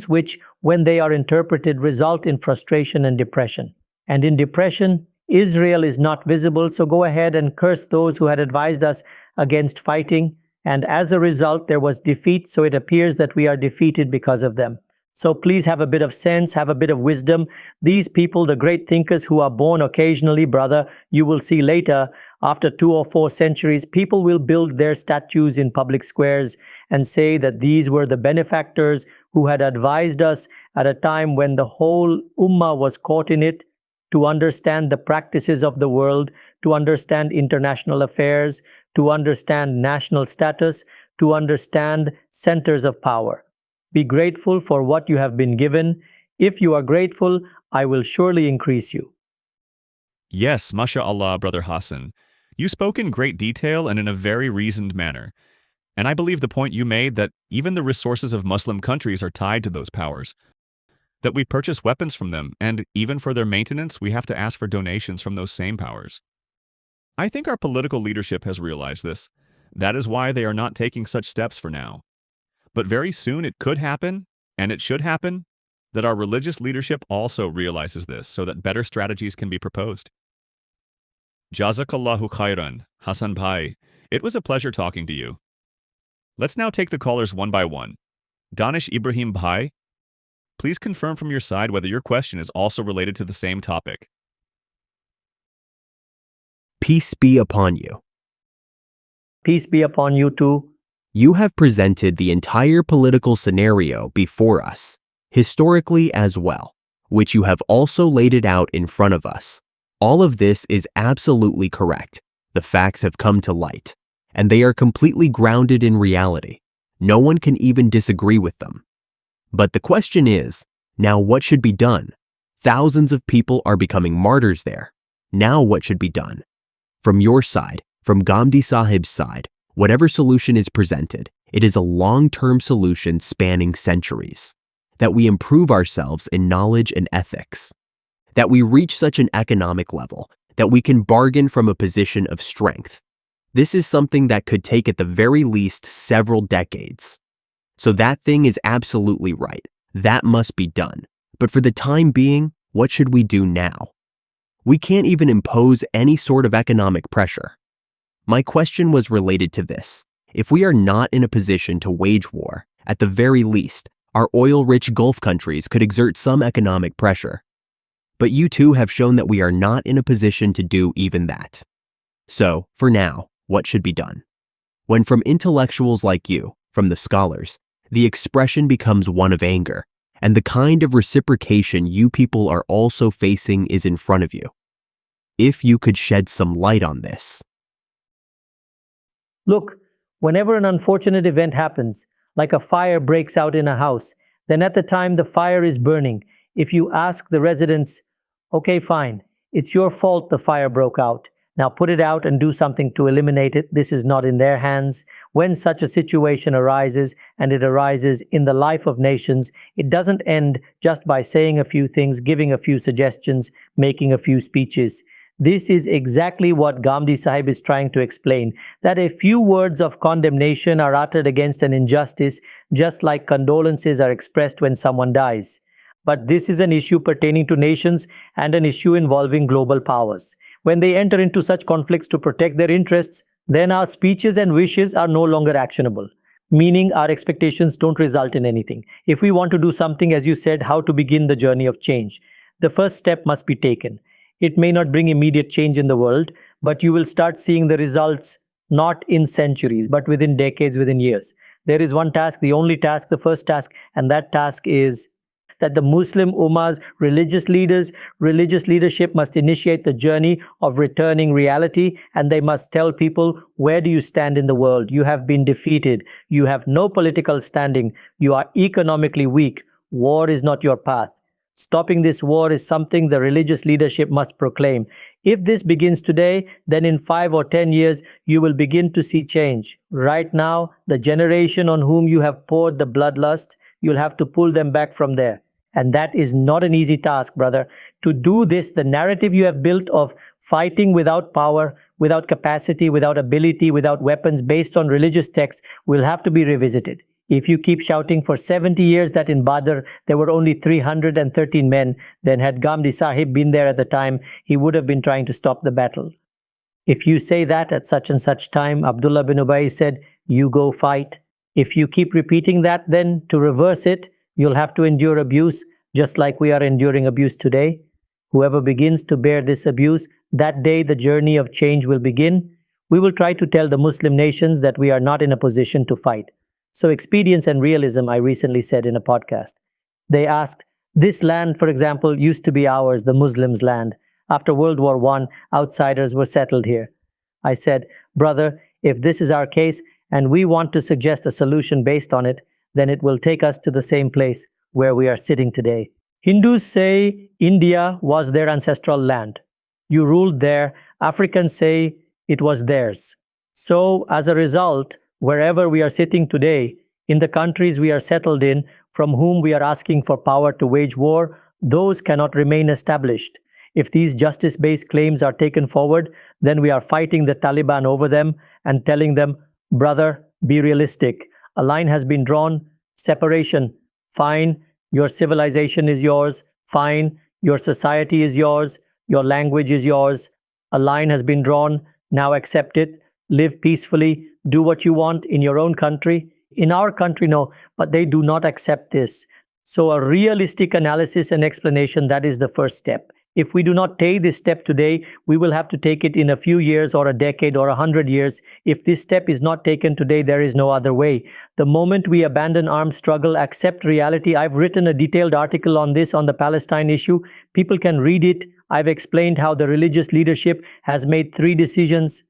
which, when they are interpreted, result in frustration and depression. And in depression, Israel is not visible, so go ahead and curse those who had advised us against fighting. And as a result, there was defeat, so it appears that we are defeated because of them. So please have a bit of sense, have a bit of wisdom. These people, the great thinkers who are born occasionally, brother, you will see later, after 2 or 4 centuries, people will build their statues in public squares and say that these were the benefactors who had advised us at a time when the whole ummah was caught in it, to understand the practices of the world, to understand international affairs, to understand national status, to understand centers of power. Be grateful for what you have been given. If you are grateful, I will surely increase you. Yes, mashallah, Brother Hassan. You spoke in great detail and in a very reasoned manner. And I believe the point you made that even the resources of Muslim countries are tied to those powers. That we purchase weapons from them, and even for their maintenance, we have to ask for donations from those same powers. I think our political leadership has realized this. That is why they are not taking such steps for now. But very soon it could happen, and it should happen, that our religious leadership also realizes this so that better strategies can be proposed. Jazakallahu khairan, Hassan Bhai. It was a pleasure talking to you. Let's now take the callers one by one. Danish Ibrahim Bhai, please confirm from your side whether your question is also related to the same topic. Peace be upon you. Peace be upon you too. You have presented the entire political scenario before us, historically as well, which you have also laid it out in front of us. All of this is absolutely correct. The facts have come to light, and they are completely grounded in reality. No one can even disagree with them. But the question is, now what should be done? Thousands of people are becoming martyrs there. Now what should be done? From your side, from Ghamidi Sahib's side, whatever solution is presented, it is a long-term solution spanning centuries. That we improve ourselves in knowledge and ethics. That we reach such an economic level that we can bargain from a position of strength. This is something that could take at the very least several decades. So that thing is absolutely right. That must be done. But for the time being, what should we do now? We can't even impose any sort of economic pressure. My question was related to this. If we are not in a position to wage war, at the very least, our oil-rich Gulf countries could exert some economic pressure. But you too have shown that we are not in a position to do even that. So, for now, what should be done? When from intellectuals like you, from the scholars, the expression becomes one of anger, and the kind of reciprocation you people are also facing is in front of you. If you could shed some light on this. Look, whenever an unfortunate event happens, like a fire breaks out in a house, then at the time the fire is burning, if you ask the residents, okay, fine, it's your fault the fire broke out. Now put it out and do something to eliminate it. This is not in their hands. When such a situation arises, and it arises in the life of nations, it doesn't end just by saying a few things, giving a few suggestions, making a few speeches. This is exactly what Ghamidi Sahib is trying to explain, that a few words of condemnation are uttered against an injustice, just like condolences are expressed when someone dies. But this is an issue pertaining to nations and an issue involving global powers. When they enter into such conflicts to protect their interests, then our speeches and wishes are no longer actionable, meaning our expectations don't result in anything. If we want to do something, as you said, how to begin the journey of change, the first step must be taken. It may not bring immediate change in the world, but you will start seeing the results not in centuries, but within decades, within years. There is one task, the only task, the first task, and that task is that the Muslim Ummah's religious leadership must initiate the journey of returning reality, and they must tell people, where do you stand in the world? You have been defeated. You have no political standing. You are economically weak. War is not your path. Stopping this war is something the religious leadership must proclaim. If this begins today, then in 5 or 10 years, you will begin to see change. Right now, the generation on whom you have poured the bloodlust, you'll have to pull them back from there. And that is not an easy task, brother. To do this, the narrative you have built of fighting without power, without capacity, without ability, without weapons, based on religious texts, will have to be revisited. If you keep shouting for 70 years that in Badr there were only 313 men, then had Ghamidi Sahib been there at the time, he would have been trying to stop the battle. If you say that at such and such time, Abdullah bin Ubay said, you go fight. If you keep repeating that, then to reverse it, you'll have to endure abuse, just like we are enduring abuse today. Whoever begins to bear this abuse, that day the journey of change will begin. We will try to tell the Muslim nations that we are not in a position to fight. So expedience and realism, I recently said in a podcast. They asked, this land, for example, used to be ours, the Muslims' land. After World War I, outsiders were settled here. I said, brother, if this is our case and we want to suggest a solution based on it, then it will take us to the same place where we are sitting today. Hindus say India was their ancestral land. You ruled there. Africans say it was theirs. So, as a result, wherever we are sitting today, in the countries we are settled in, from whom we are asking for power to wage war, those cannot remain established. If these justice-based claims are taken forward, then we are fighting the Taliban over them and telling them, brother, be realistic. A line has been drawn, separation, fine, your civilization is yours, fine, your society is yours, your language is yours. A line has been drawn, now accept it, live peacefully, do what you want in your own country. In our country, no, but they do not accept this. So a realistic analysis and explanation, that is the first step. If we do not take this step today, we will have to take it in a few years or a decade or 100 years. If this step is not taken today, there is no other way. The moment we abandon armed struggle, accept reality. I've written a detailed article on this, on the Palestine issue. People can read it. I've explained how the religious leadership has made 3 decisions.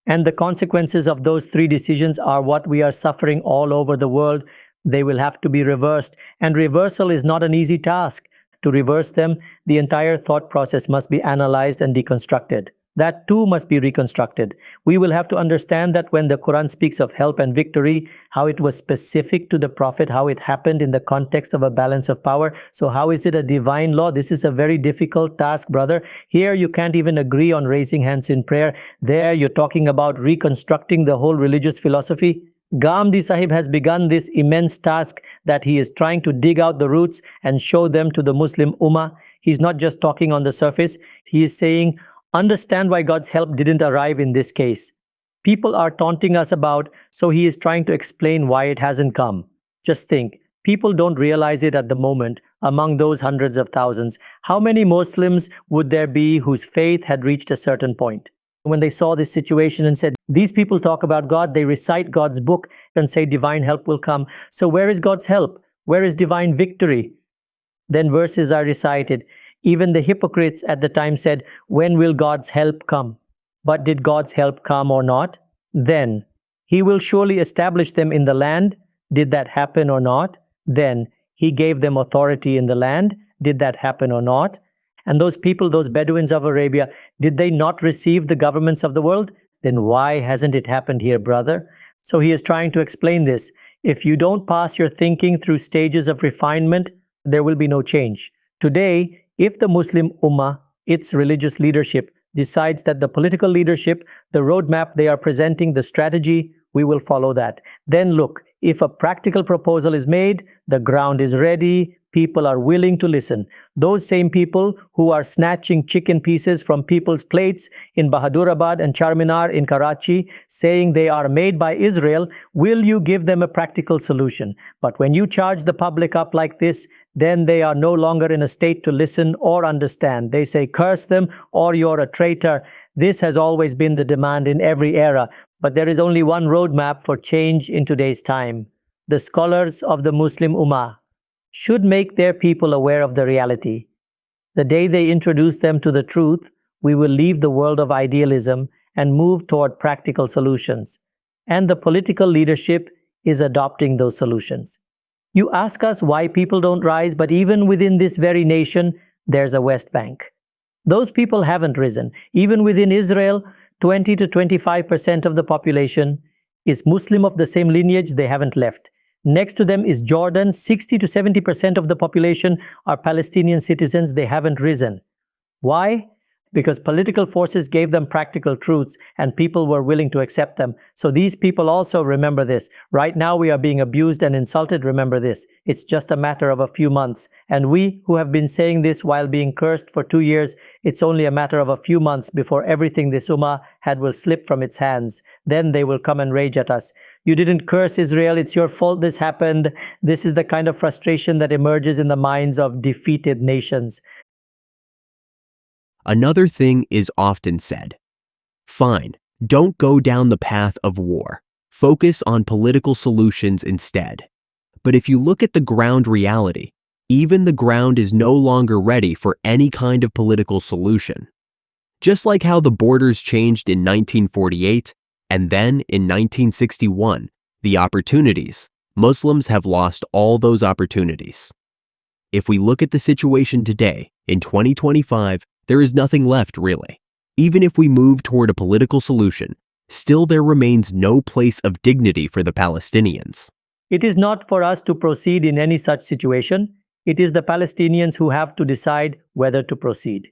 And the consequences of those 3 decisions are what we are suffering all over the world. They will have to be reversed. And reversal is not an easy task. To reverse them, the entire thought process must be analyzed and deconstructed. That too must be reconstructed. We will have to understand that when the Quran speaks of help and victory, how it was specific to the Prophet, how it happened in the context of a balance of power. So how is it a divine law? This is a very difficult task, brother. Here you can't even agree on raising hands in prayer. There you're talking about reconstructing the whole religious philosophy. Ghamidi Sahib has begun this immense task that he is trying to dig out the roots and show them to the Muslim Ummah. He's not just talking on the surface. He is saying, understand why God's help didn't arrive in this case. People are taunting us about, so he is trying to explain why it hasn't come. Just think, People don't realize it at the moment. Among those hundreds of thousands, how many Muslims would there be whose faith had reached a certain point? When they saw this situation and said, these people talk about God, they recite God's book and say divine help will come. So where is God's help? Where is divine victory? Then verses are recited. Even the hypocrites at the time said, when will God's help come? But did God's help come or not? Then, He will surely establish them in the land. Did that happen or not? Then, He gave them authority in the land. Did that happen or not? And those people, those Bedouins of Arabia, did they not receive the governments of the world? Then why hasn't it happened here, brother? So he is trying to explain this. If you don't pass your thinking through stages of refinement, there will be no change. Today, if the Muslim Ummah, its religious leadership, decides that the political leadership, the roadmap they are presenting, the strategy, we will follow that. Then look, if a practical proposal is made, the ground is ready, people are willing to listen. Those same people who are snatching chicken pieces from people's plates in Bahadurabad and Charminar in Karachi, saying they are made by Israel, will you give them a practical solution? But when you charge the public up like this, then they are no longer in a state to listen or understand. They say, curse them or you're a traitor. This has always been the demand in every era. But there is only one roadmap for change in today's time. The scholars of the Muslim Ummah should make their people aware of the reality. The day they introduce them to the truth, we will leave the world of idealism and move toward practical solutions. And the political leadership is adopting those solutions. You ask us why people don't rise, but even within this very nation, there's a West Bank. Those people haven't risen. Even within Israel, 20 to 25% of the population is Muslim of the same lineage, they haven't left. Next to them is Jordan, 60 to 70% of the population are Palestinian citizens, they haven't risen. Why? Because political forces gave them practical truths and people were willing to accept them. So these people also remember this. Right now we are being abused and insulted, remember this. It's just a matter of a few months. And we who have been saying this while being cursed for 2 years, it's only a matter of a few months before everything this Ummah had will slip from its hands. Then they will come and rage at us. You didn't curse Israel, it's your fault this happened. This is the kind of frustration that emerges in the minds of defeated nations. Another thing is often said. Fine, don't go down the path of war. Focus on political solutions instead. But if you look at the ground reality, even the ground is no longer ready for any kind of political solution. Just like how the borders changed in 1948, and then in 1961, the opportunities, Muslims have lost all those opportunities. If we look at the situation today, in 2025, there is nothing left really. Even if we move toward a political solution, still there remains no place of dignity for the Palestinians. It is not for us to proceed in any such situation. It is the Palestinians who have to decide whether to proceed.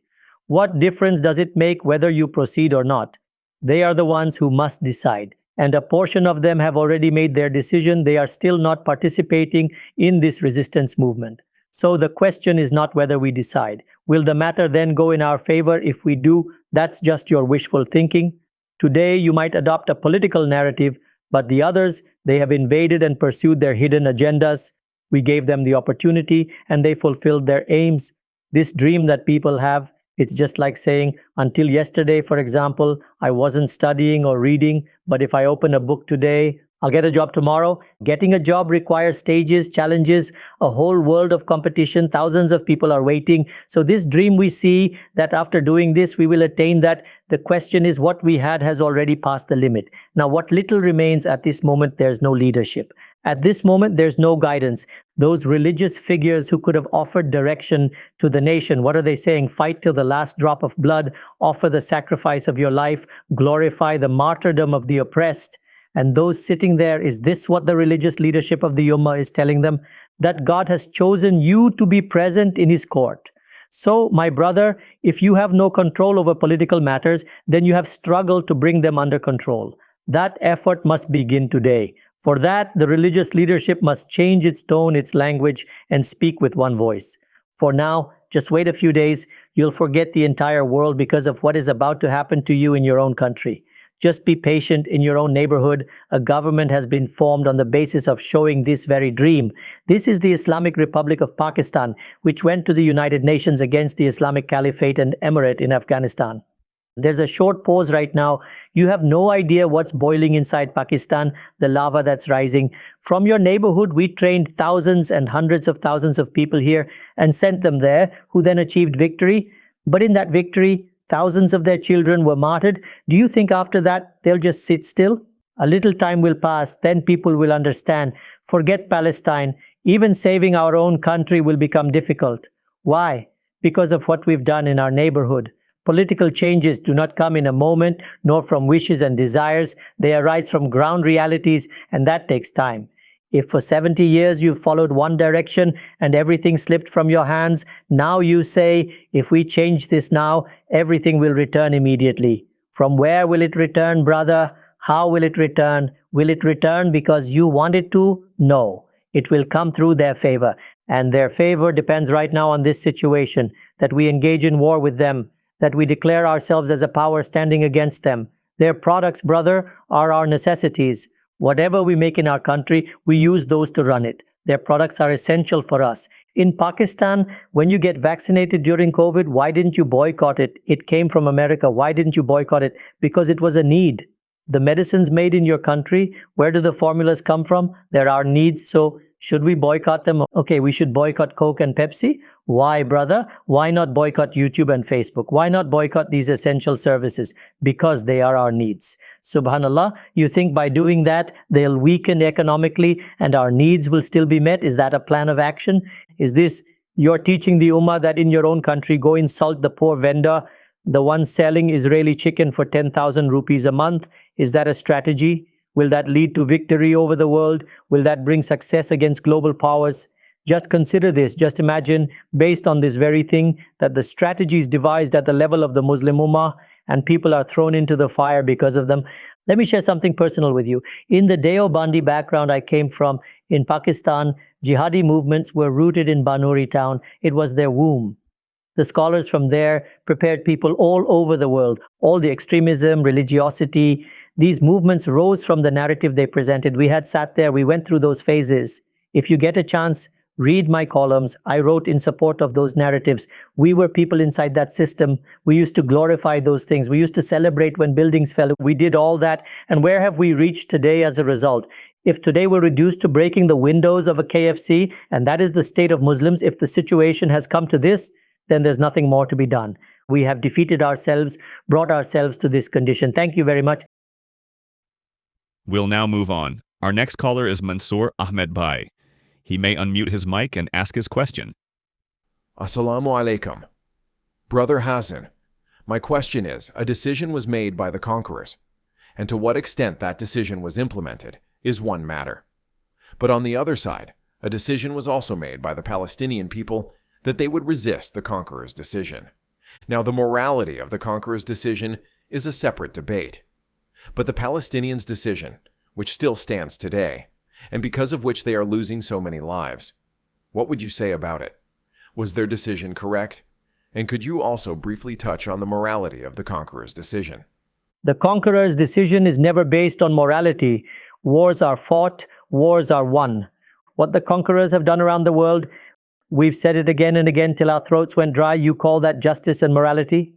What difference does it make whether you proceed or not? They are the ones who must decide. And a portion of them have already made their decision. They are still not participating in this resistance movement. So the question is not whether we decide. Will the matter then go in our favor if we do? That's just your wishful thinking. Today you might adopt a political narrative, but the others, they have invaded and pursued their hidden agendas. We gave them the opportunity and they fulfilled their aims. This dream that people have, it's just like saying, until yesterday, for example, I wasn't studying or reading, but if I open a book today, I'll get a job tomorrow. Getting a job requires stages, challenges, a whole world of competition. Thousands of people are waiting. So this dream we see that after doing this, we will attain that. The question is what we had has already passed the limit. Now what little remains at this moment, there's no leadership. At this moment, there's no guidance. Those religious figures who could have offered direction to the nation, what are they saying? Fight till the last drop of blood, offer the sacrifice of your life, glorify the martyrdom of the oppressed. And those sitting there, is this what the religious leadership of the Ummah is telling them? That God has chosen you to be present in His court. So, my brother, if you have no control over political matters, then you have struggled to bring them under control. That effort must begin today. For that, the religious leadership must change its tone, its language, and speak with one voice. For now, just wait a few days, you'll forget the entire world because of what is about to happen to you in your own country. Just be patient in your own neighborhood. A government has been formed on the basis of showing this very dream. This is the Islamic Republic of Pakistan, which went to the United Nations against the Islamic Caliphate and Emirate in Afghanistan. There's a short pause right now. You have no idea what's boiling inside Pakistan, the lava that's rising. From your neighborhood, we trained thousands and hundreds of thousands of people here and sent them there, who then achieved victory. But in that victory, thousands of their children were martyred. Do you think after that they'll just sit still? A little time will pass, then people will understand. Forget Palestine. Even saving our own country will become difficult. Why? Because of what we've done in our neighborhood. Political changes do not come in a moment, nor from wishes and desires. They arise from ground realities, and that takes time. If for 70 years you've followed one direction and everything slipped from your hands, now you say, if we change this now, everything will return immediately. From where will it return, brother? How will it return? Will it return because you want it to? No. It will come through their favor. And their favor depends right now on this situation, that we engage in war with them, that we declare ourselves as a power standing against them. Their products, brother, are our necessities. Whatever we make in our country, we use those to run it. Their products are essential for us. In Pakistan, when you get vaccinated during COVID, why didn't you boycott it? It came from America. Why didn't you boycott it? Because it was a need. The medicines made in your country, where do the formulas come from? There are needs, so should we boycott them? Okay, we should boycott Coke and Pepsi. Why, brother? Why not boycott YouTube and Facebook? Why not boycott these essential services? Because they are our needs. Subhanallah, you think by doing that, they'll weaken economically and our needs will still be met? Is that a plan of action? Is this, you're teaching the ummah that in your own country, go insult the poor vendor, the one selling Israeli chicken for 10,000 rupees a month? Is that a strategy? Will that lead to victory over the world? Will that bring success against global powers? Just consider this. Just imagine, based on this very thing, that the strategies devised at the level of the Muslim Ummah and people are thrown into the fire because of them. Let me share something personal with you. In the Deobandi background I came from, in Pakistan, jihadi movements were rooted in Banuri town. It was their womb. The scholars from there prepared people all over the world. All the extremism, religiosity, these movements rose from the narrative they presented. We had sat there, we went through those phases. If you get a chance, read my columns. I wrote in support of those narratives. We were people inside that system. We used to glorify those things. We used to celebrate when buildings fell. We did all that. And where have we reached today as a result? If today we're reduced to breaking the windows of a KFC, and that is the state of Muslims, if the situation has come to this, then there's nothing more to be done. We have defeated ourselves, brought ourselves to this condition. Thank you very much. We'll now move on. Our next caller is Mansoor Ahmed Bhai. He may unmute his mic and ask his question. Assalamu alaikum. Brother Hassan, my question is, a decision was made by the conquerors, and to what extent that decision was implemented is one matter. But on the other side, a decision was also made by the Palestinian people that they would resist the conqueror's decision. Now, the morality of the conqueror's decision is a separate debate. But the Palestinians' decision, which still stands today, and because of which they are losing so many lives, what would you say about it? Was their decision correct? And could you also briefly touch on the morality of the conqueror's decision? The conqueror's decision is never based on morality. Wars are fought, wars are won. What the conquerors have done around the world, we've said it again and again till our throats went dry. You call that justice and morality?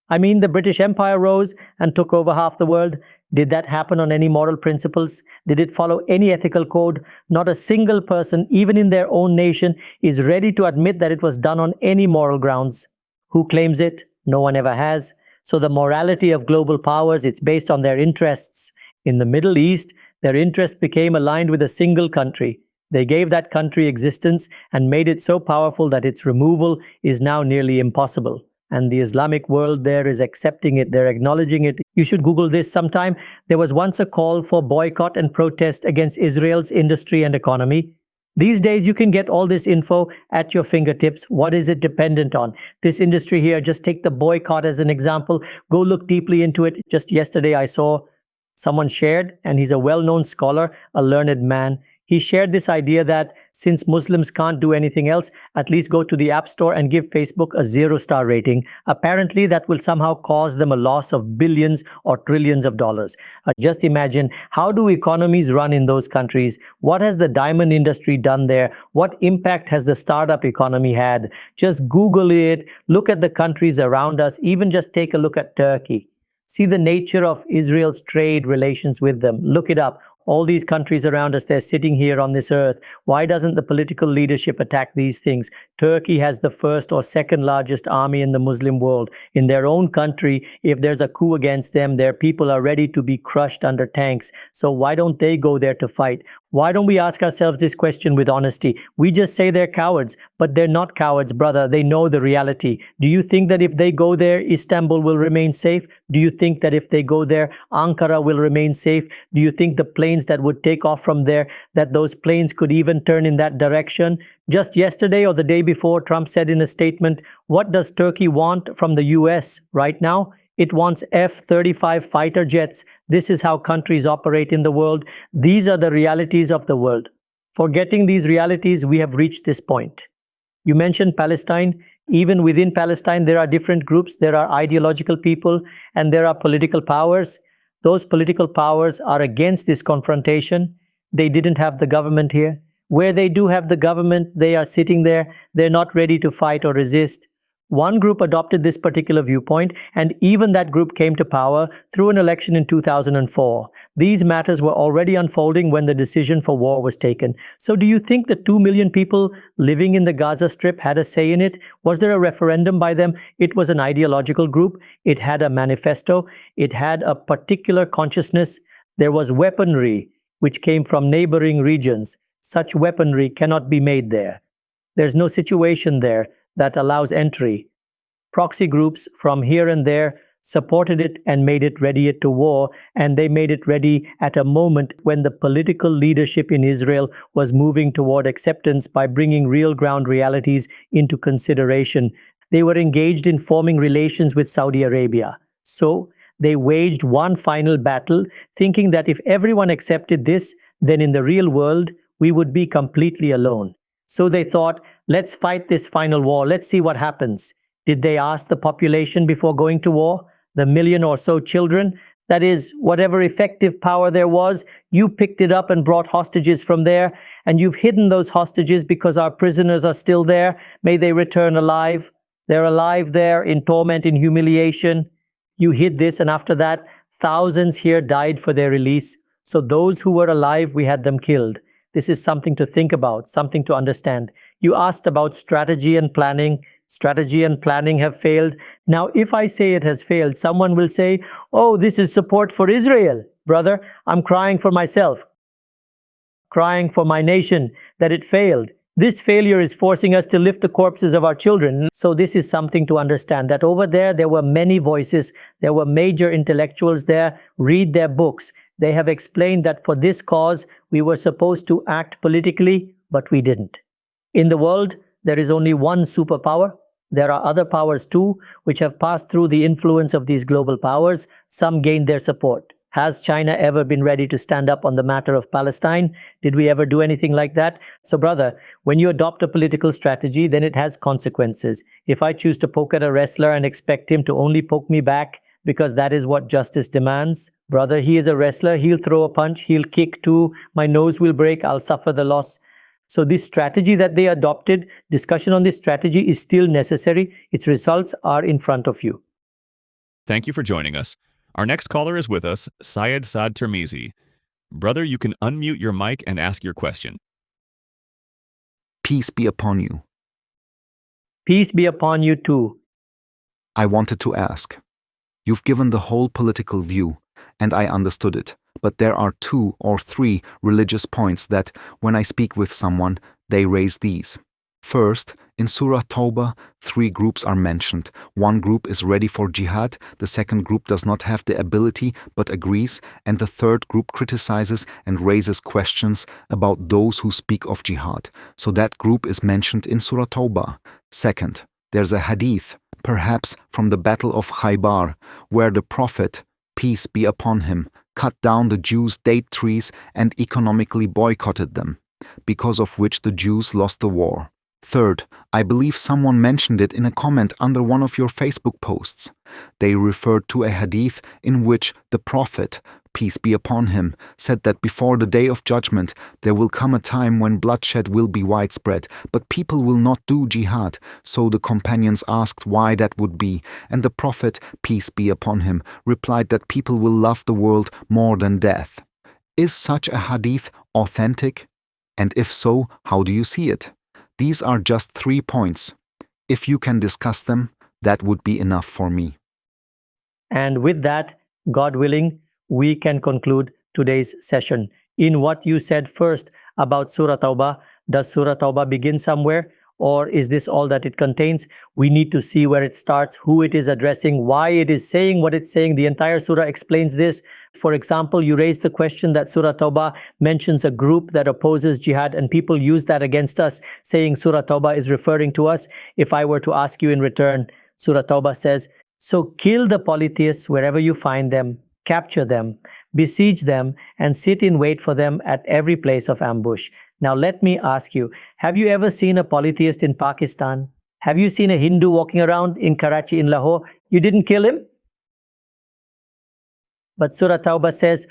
I mean, the British Empire rose and took over half the world. Did that happen on any moral principles? Did it follow any ethical code? Not a single person, even in their own nation, is ready to admit that it was done on any moral grounds. Who claims it? No one ever has. So the morality of global powers, it's based on their interests. In the Middle East, their interests became aligned with a single country. They gave that country existence and made it so powerful that its removal is now nearly impossible. And the Islamic world there is accepting it, they're acknowledging it. You should Google this sometime. There was once a call for boycott and protest against Israel's industry and economy. These days you can get all this info at your fingertips. What is it dependent on? This industry here, just take the boycott as an example. Go look deeply into it. Just yesterday I saw someone shared, and he's a well-known scholar, a learned man. He shared this idea that since Muslims can't do anything else, at least go to the App Store and give Facebook a 0-star rating. Apparently, that will somehow cause them a loss of billions or trillions of dollars. Just imagine, how do economies run in those countries? What has the diamond industry done there? What impact has the startup economy had? Just Google it, look at the countries around us, even just take a look at Turkey. See the nature of Israel's trade relations with them. Look it up. All these countries around us, they're sitting here on this earth. Why doesn't the political leadership attack these things? Turkey has the first or second largest army in the Muslim world. In their own country, if there's a coup against them, their people are ready to be crushed under tanks. So why don't they go there to fight? Why don't we ask ourselves this question with honesty? We just say they're cowards, but they're not cowards, brother. They know the reality. Do you think that if they go there, Istanbul will remain safe? Do you think that if they go there, Ankara will remain safe? Do you think the planes that would take off from there, that those planes could even turn in that direction? Just yesterday or the day before, Trump said in a statement, what does Turkey want from the US right now? It wants F-35 fighter jets. This is how countries operate in the world. These are the realities of the world. Forgetting these realities, we have reached this point. You mentioned Palestine. Even within Palestine, there are different groups. There are ideological people and there are political powers. Those political powers are against this confrontation. They didn't have the government here. Where they do have the government, they are sitting there. They're not ready to fight or resist. One group adopted this particular viewpoint, and even that group came to power through an election in 2004. These matters were already unfolding when the decision for war was taken. So do you think the 2 million people living in the Gaza Strip had a say in it? Was there a referendum by them? It was an ideological group. It had a manifesto. It had a particular consciousness. There was weaponry which came from neighboring regions. Such weaponry cannot be made there. There's no situation there that allows entry. Proxy groups from here and there supported it and made it ready to war, and they made it ready at a moment when the political leadership in Israel was moving toward acceptance by bringing real ground realities into consideration. They were engaged in forming relations with Saudi Arabia. So they waged one final battle, thinking that if everyone accepted this, then in the real world, we would be completely alone. So they thought, let's fight this final war. Let's see what happens. Did they ask the population before going to war? The million or so children? That is, whatever effective power there was, you picked it up and brought hostages from there, and you've hidden those hostages because our prisoners are still there. May they return alive. They're alive there in torment, in humiliation. You hid this, and after that, thousands here died for their release. So those who were alive, we had them killed. This is something to think about, something to understand. You asked about strategy and planning. Strategy and planning have failed. Now, if I say it has failed, someone will say, oh, this is support for Israel. Brother, I'm crying for myself, crying for my nation that it failed. This failure is forcing us to lift the corpses of our children. So this is something to understand, that over there were many voices. There were major intellectuals there. Read their books. They have explained that for this cause, we were supposed to act politically, but we didn't. In the world, there is only one superpower. There are other powers too, which have passed through the influence of these global powers. Some gained their support. Has China ever been ready to stand up on the matter of Palestine? Did we ever do anything like that? So brother, when you adopt a political strategy, then it has consequences. If I choose to poke at a wrestler and expect him to only poke me back because that is what justice demands, brother, he is a wrestler. He'll throw a punch. He'll kick too. My nose will break. I'll suffer the loss. So this strategy that they adopted, discussion on this strategy is still necessary. Its results are in front of you. Thank you for joining us. Our next caller is with us, Syed Saad Tirmizi. Brother, you can unmute your mic and ask your question. Peace be upon you. Peace be upon you too. I wanted to ask. You've given the whole political view, and I understood it, but there are 2 or 3 religious points that, when I speak with someone, they raise these. First, in Surah Tawbah, 3 groups are mentioned. One group is ready for jihad, the second group does not have the ability but agrees, and the third group criticizes and raises questions about those who speak of jihad. So that group is mentioned in Surah Tawbah. Second, there's a hadith, perhaps from the Battle of Khaybar, where the Prophet, peace be upon him, cut down the Jews' date trees and economically boycotted them, because of which the Jews lost the war. Third, I believe someone mentioned it in a comment under one of your Facebook posts. They referred to a hadith in which the Prophet, peace be upon him, said that before the day of judgment there will come a time when bloodshed will be widespread, but people will not do jihad. So the companions asked why that would be, and the Prophet, peace be upon him, replied that people will love the world more than death. Is such a hadith authentic? And if so, how do you see it? These are just 3 points. If you can discuss them, that would be enough for me. And with that, God willing, we can conclude today's session. In what you said first about Surah Tawbah, does Surah Tawbah begin somewhere? Or is this all that it contains? We need to see where it starts, who it is addressing, why it is saying what it's saying. The entire surah explains this. For example, you raised the question that Surah Tawbah mentions a group that opposes jihad, and people use that against us, saying Surah Tawbah is referring to us. If I were to ask you in return, Surah Tawbah says, so kill the polytheists wherever you find them, capture them, besiege them, and sit in wait for them at every place of ambush. Now let me ask you, have you ever seen a polytheist in Pakistan? Have you seen a Hindu walking around in Karachi, in Lahore? You didn't kill him? But Surah Tawbah says,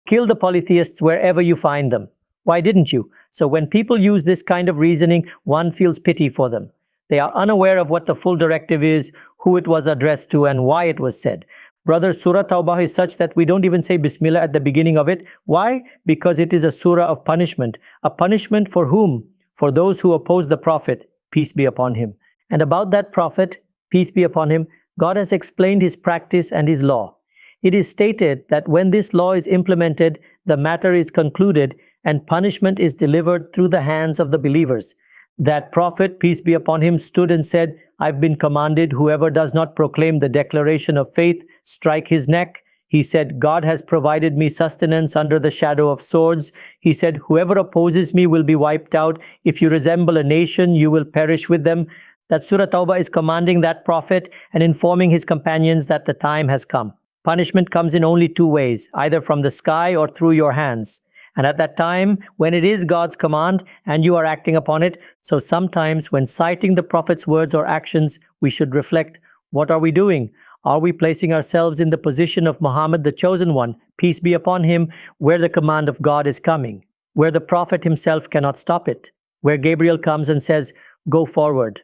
kill the polytheists wherever you find them. Why didn't you? So when people use this kind of reasoning, one feels pity for them. They are unaware of what the full directive is, who it was addressed to, and why it was said. Brother, Surah Tawbah is such that we don't even say Bismillah at the beginning of it. Why? Because it is a surah of punishment. A punishment for whom? For those who oppose the Prophet, peace be upon him. And about that Prophet, peace be upon him, God has explained his practice and his law. It is stated that when this law is implemented, the matter is concluded and punishment is delivered through the hands of the believers. That Prophet, peace be upon him, stood and said, I've been commanded, whoever does not proclaim the declaration of faith, strike his neck. He said, God has provided me sustenance under the shadow of swords. He said, whoever opposes me will be wiped out. If you resemble a nation, you will perish with them. That Surah Tawbah is commanding that Prophet and informing his companions that the time has come. Punishment comes in only 2 ways, either from the sky or through your hands. And at that time, when it is God's command and you are acting upon it, so sometimes when citing the Prophet's words or actions, we should reflect, what are we doing? Are we placing ourselves in the position of Muhammad, the chosen one, peace be upon him, where the command of God is coming, where the Prophet himself cannot stop it, where Gabriel comes and says, go forward?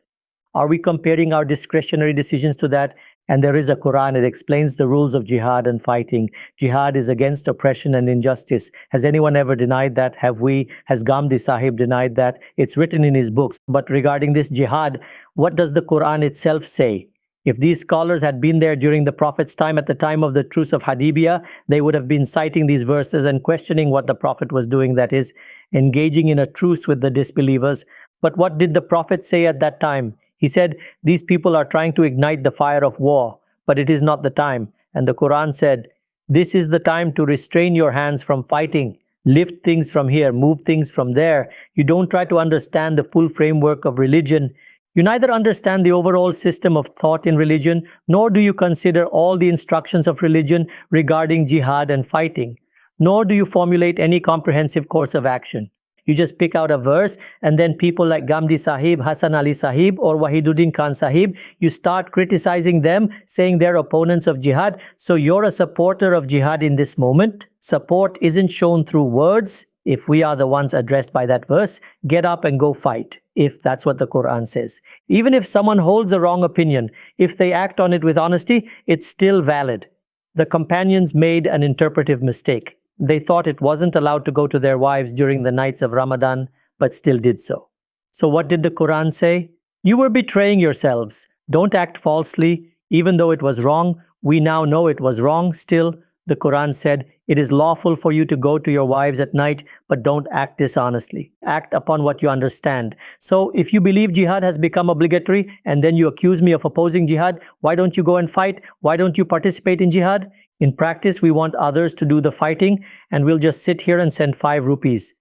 Are we comparing our discretionary decisions to that? And there is a Quran, it explains the rules of jihad and fighting. Jihad is against oppression and injustice. Has anyone ever denied that? Have we? Has Ghamidi Sahib denied that? It's written in his books. But regarding this jihad, what does the Quran itself say? If these scholars had been there during the Prophet's time, at the time of the Truce of Hudaybiyah, they would have been citing these verses and questioning what the Prophet was doing, that is, engaging in a truce with the disbelievers. But what did the Prophet say at that time? He said, these people are trying to ignite the fire of war, but it is not the time. And the Quran said, this is the time to restrain your hands from fighting. Lift things from here, move things from there. You don't try to understand the full framework of religion. You neither understand the overall system of thought in religion, nor do you consider all the instructions of religion regarding jihad and fighting, nor do you formulate any comprehensive course of action. You just pick out a verse, and then people like Ghamidi Sahib, Hassan Ali Sahib, or Wahiduddin Khan Sahib, you start criticizing them, saying they're opponents of jihad. So you're a supporter of jihad in this moment. Support isn't shown through words. If we are the ones addressed by that verse, get up and go fight, if that's what the Quran says. Even if someone holds a wrong opinion, if they act on it with honesty, it's still valid. The companions made an interpretive mistake. They thought it wasn't allowed to go to their wives during the nights of Ramadan, but still did so. So what did the Quran say? You were betraying yourselves. Don't act falsely. Even though it was wrong, we now know it was wrong. Still, the Quran said, it is lawful for you to go to your wives at night, but don't act dishonestly. Act upon what you understand. So if you believe jihad has become obligatory and then you accuse me of opposing jihad, why don't you go and fight? Why don't you participate in jihad? In practice, we want others to do the fighting, and we'll just sit here and send 5 rupees.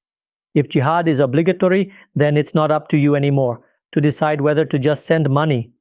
If jihad is obligatory, then it's not up to you anymore to decide whether to just send money.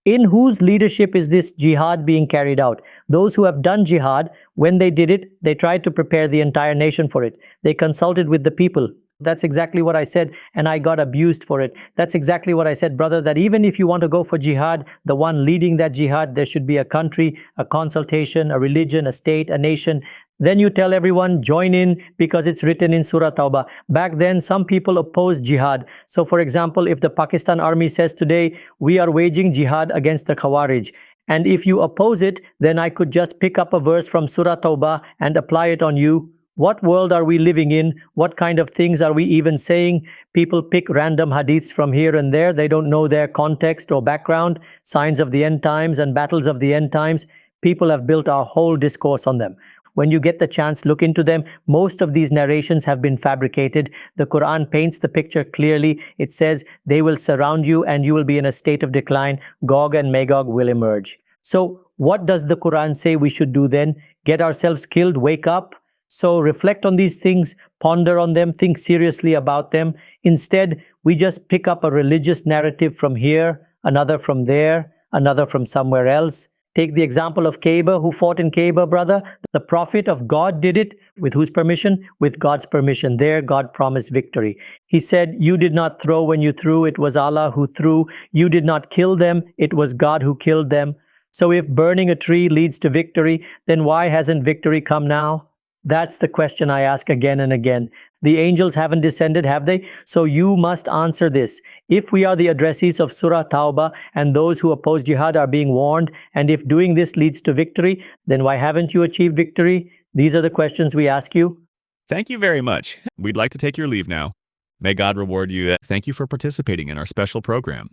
In whose leadership is this jihad being carried out? Those who have done jihad, when they did it, they tried to prepare the entire nation for it. They consulted with the people. That's exactly what I said, and I got abused for it. That's exactly what I said, brother, that even if you want to go for jihad, the one leading that jihad, there should be a country, a consultation, a religion, a state, a nation. Then you tell everyone, join in because it's written in Surah Tawbah. Back then, some people opposed jihad. So for example, if the Pakistan army says today, we are waging jihad against the Khawarij, and if you oppose it, then I could just pick up a verse from Surah Tawbah and apply it on you. What world are we living in? What kind of things are we even saying? People pick random hadiths from here and there. They don't know their context or background, signs of the end times and battles of the end times. People have built our whole discourse on them. When you get the chance, look into them. Most of these narrations have been fabricated. The Quran paints the picture clearly. It says they will surround you and you will be in a state of decline. Gog and Magog will emerge. So what does the Quran say we should do then? Get ourselves killed, wake up? So reflect on these things, ponder on them, think seriously about them. Instead, we just pick up a religious narrative from here, another from there, another from somewhere else. Take the example of Kaaba. Who fought in Kaaba, brother? The Prophet of God did it. With whose permission? With God's permission. There, God promised victory. He said, you did not throw when you threw. It was Allah who threw. You did not kill them. It was God who killed them. So if burning a tree leads to victory, then why hasn't victory come now? That's the question I ask again and again. The angels haven't descended, have they? So you must answer this. If we are the addressees of Surah Tawbah and those who oppose jihad are being warned, and if doing this leads to victory, then why haven't you achieved victory? These are the questions we ask you. Thank you very much. We'd like to take your leave now. May God reward you. Thank you for participating in our special program.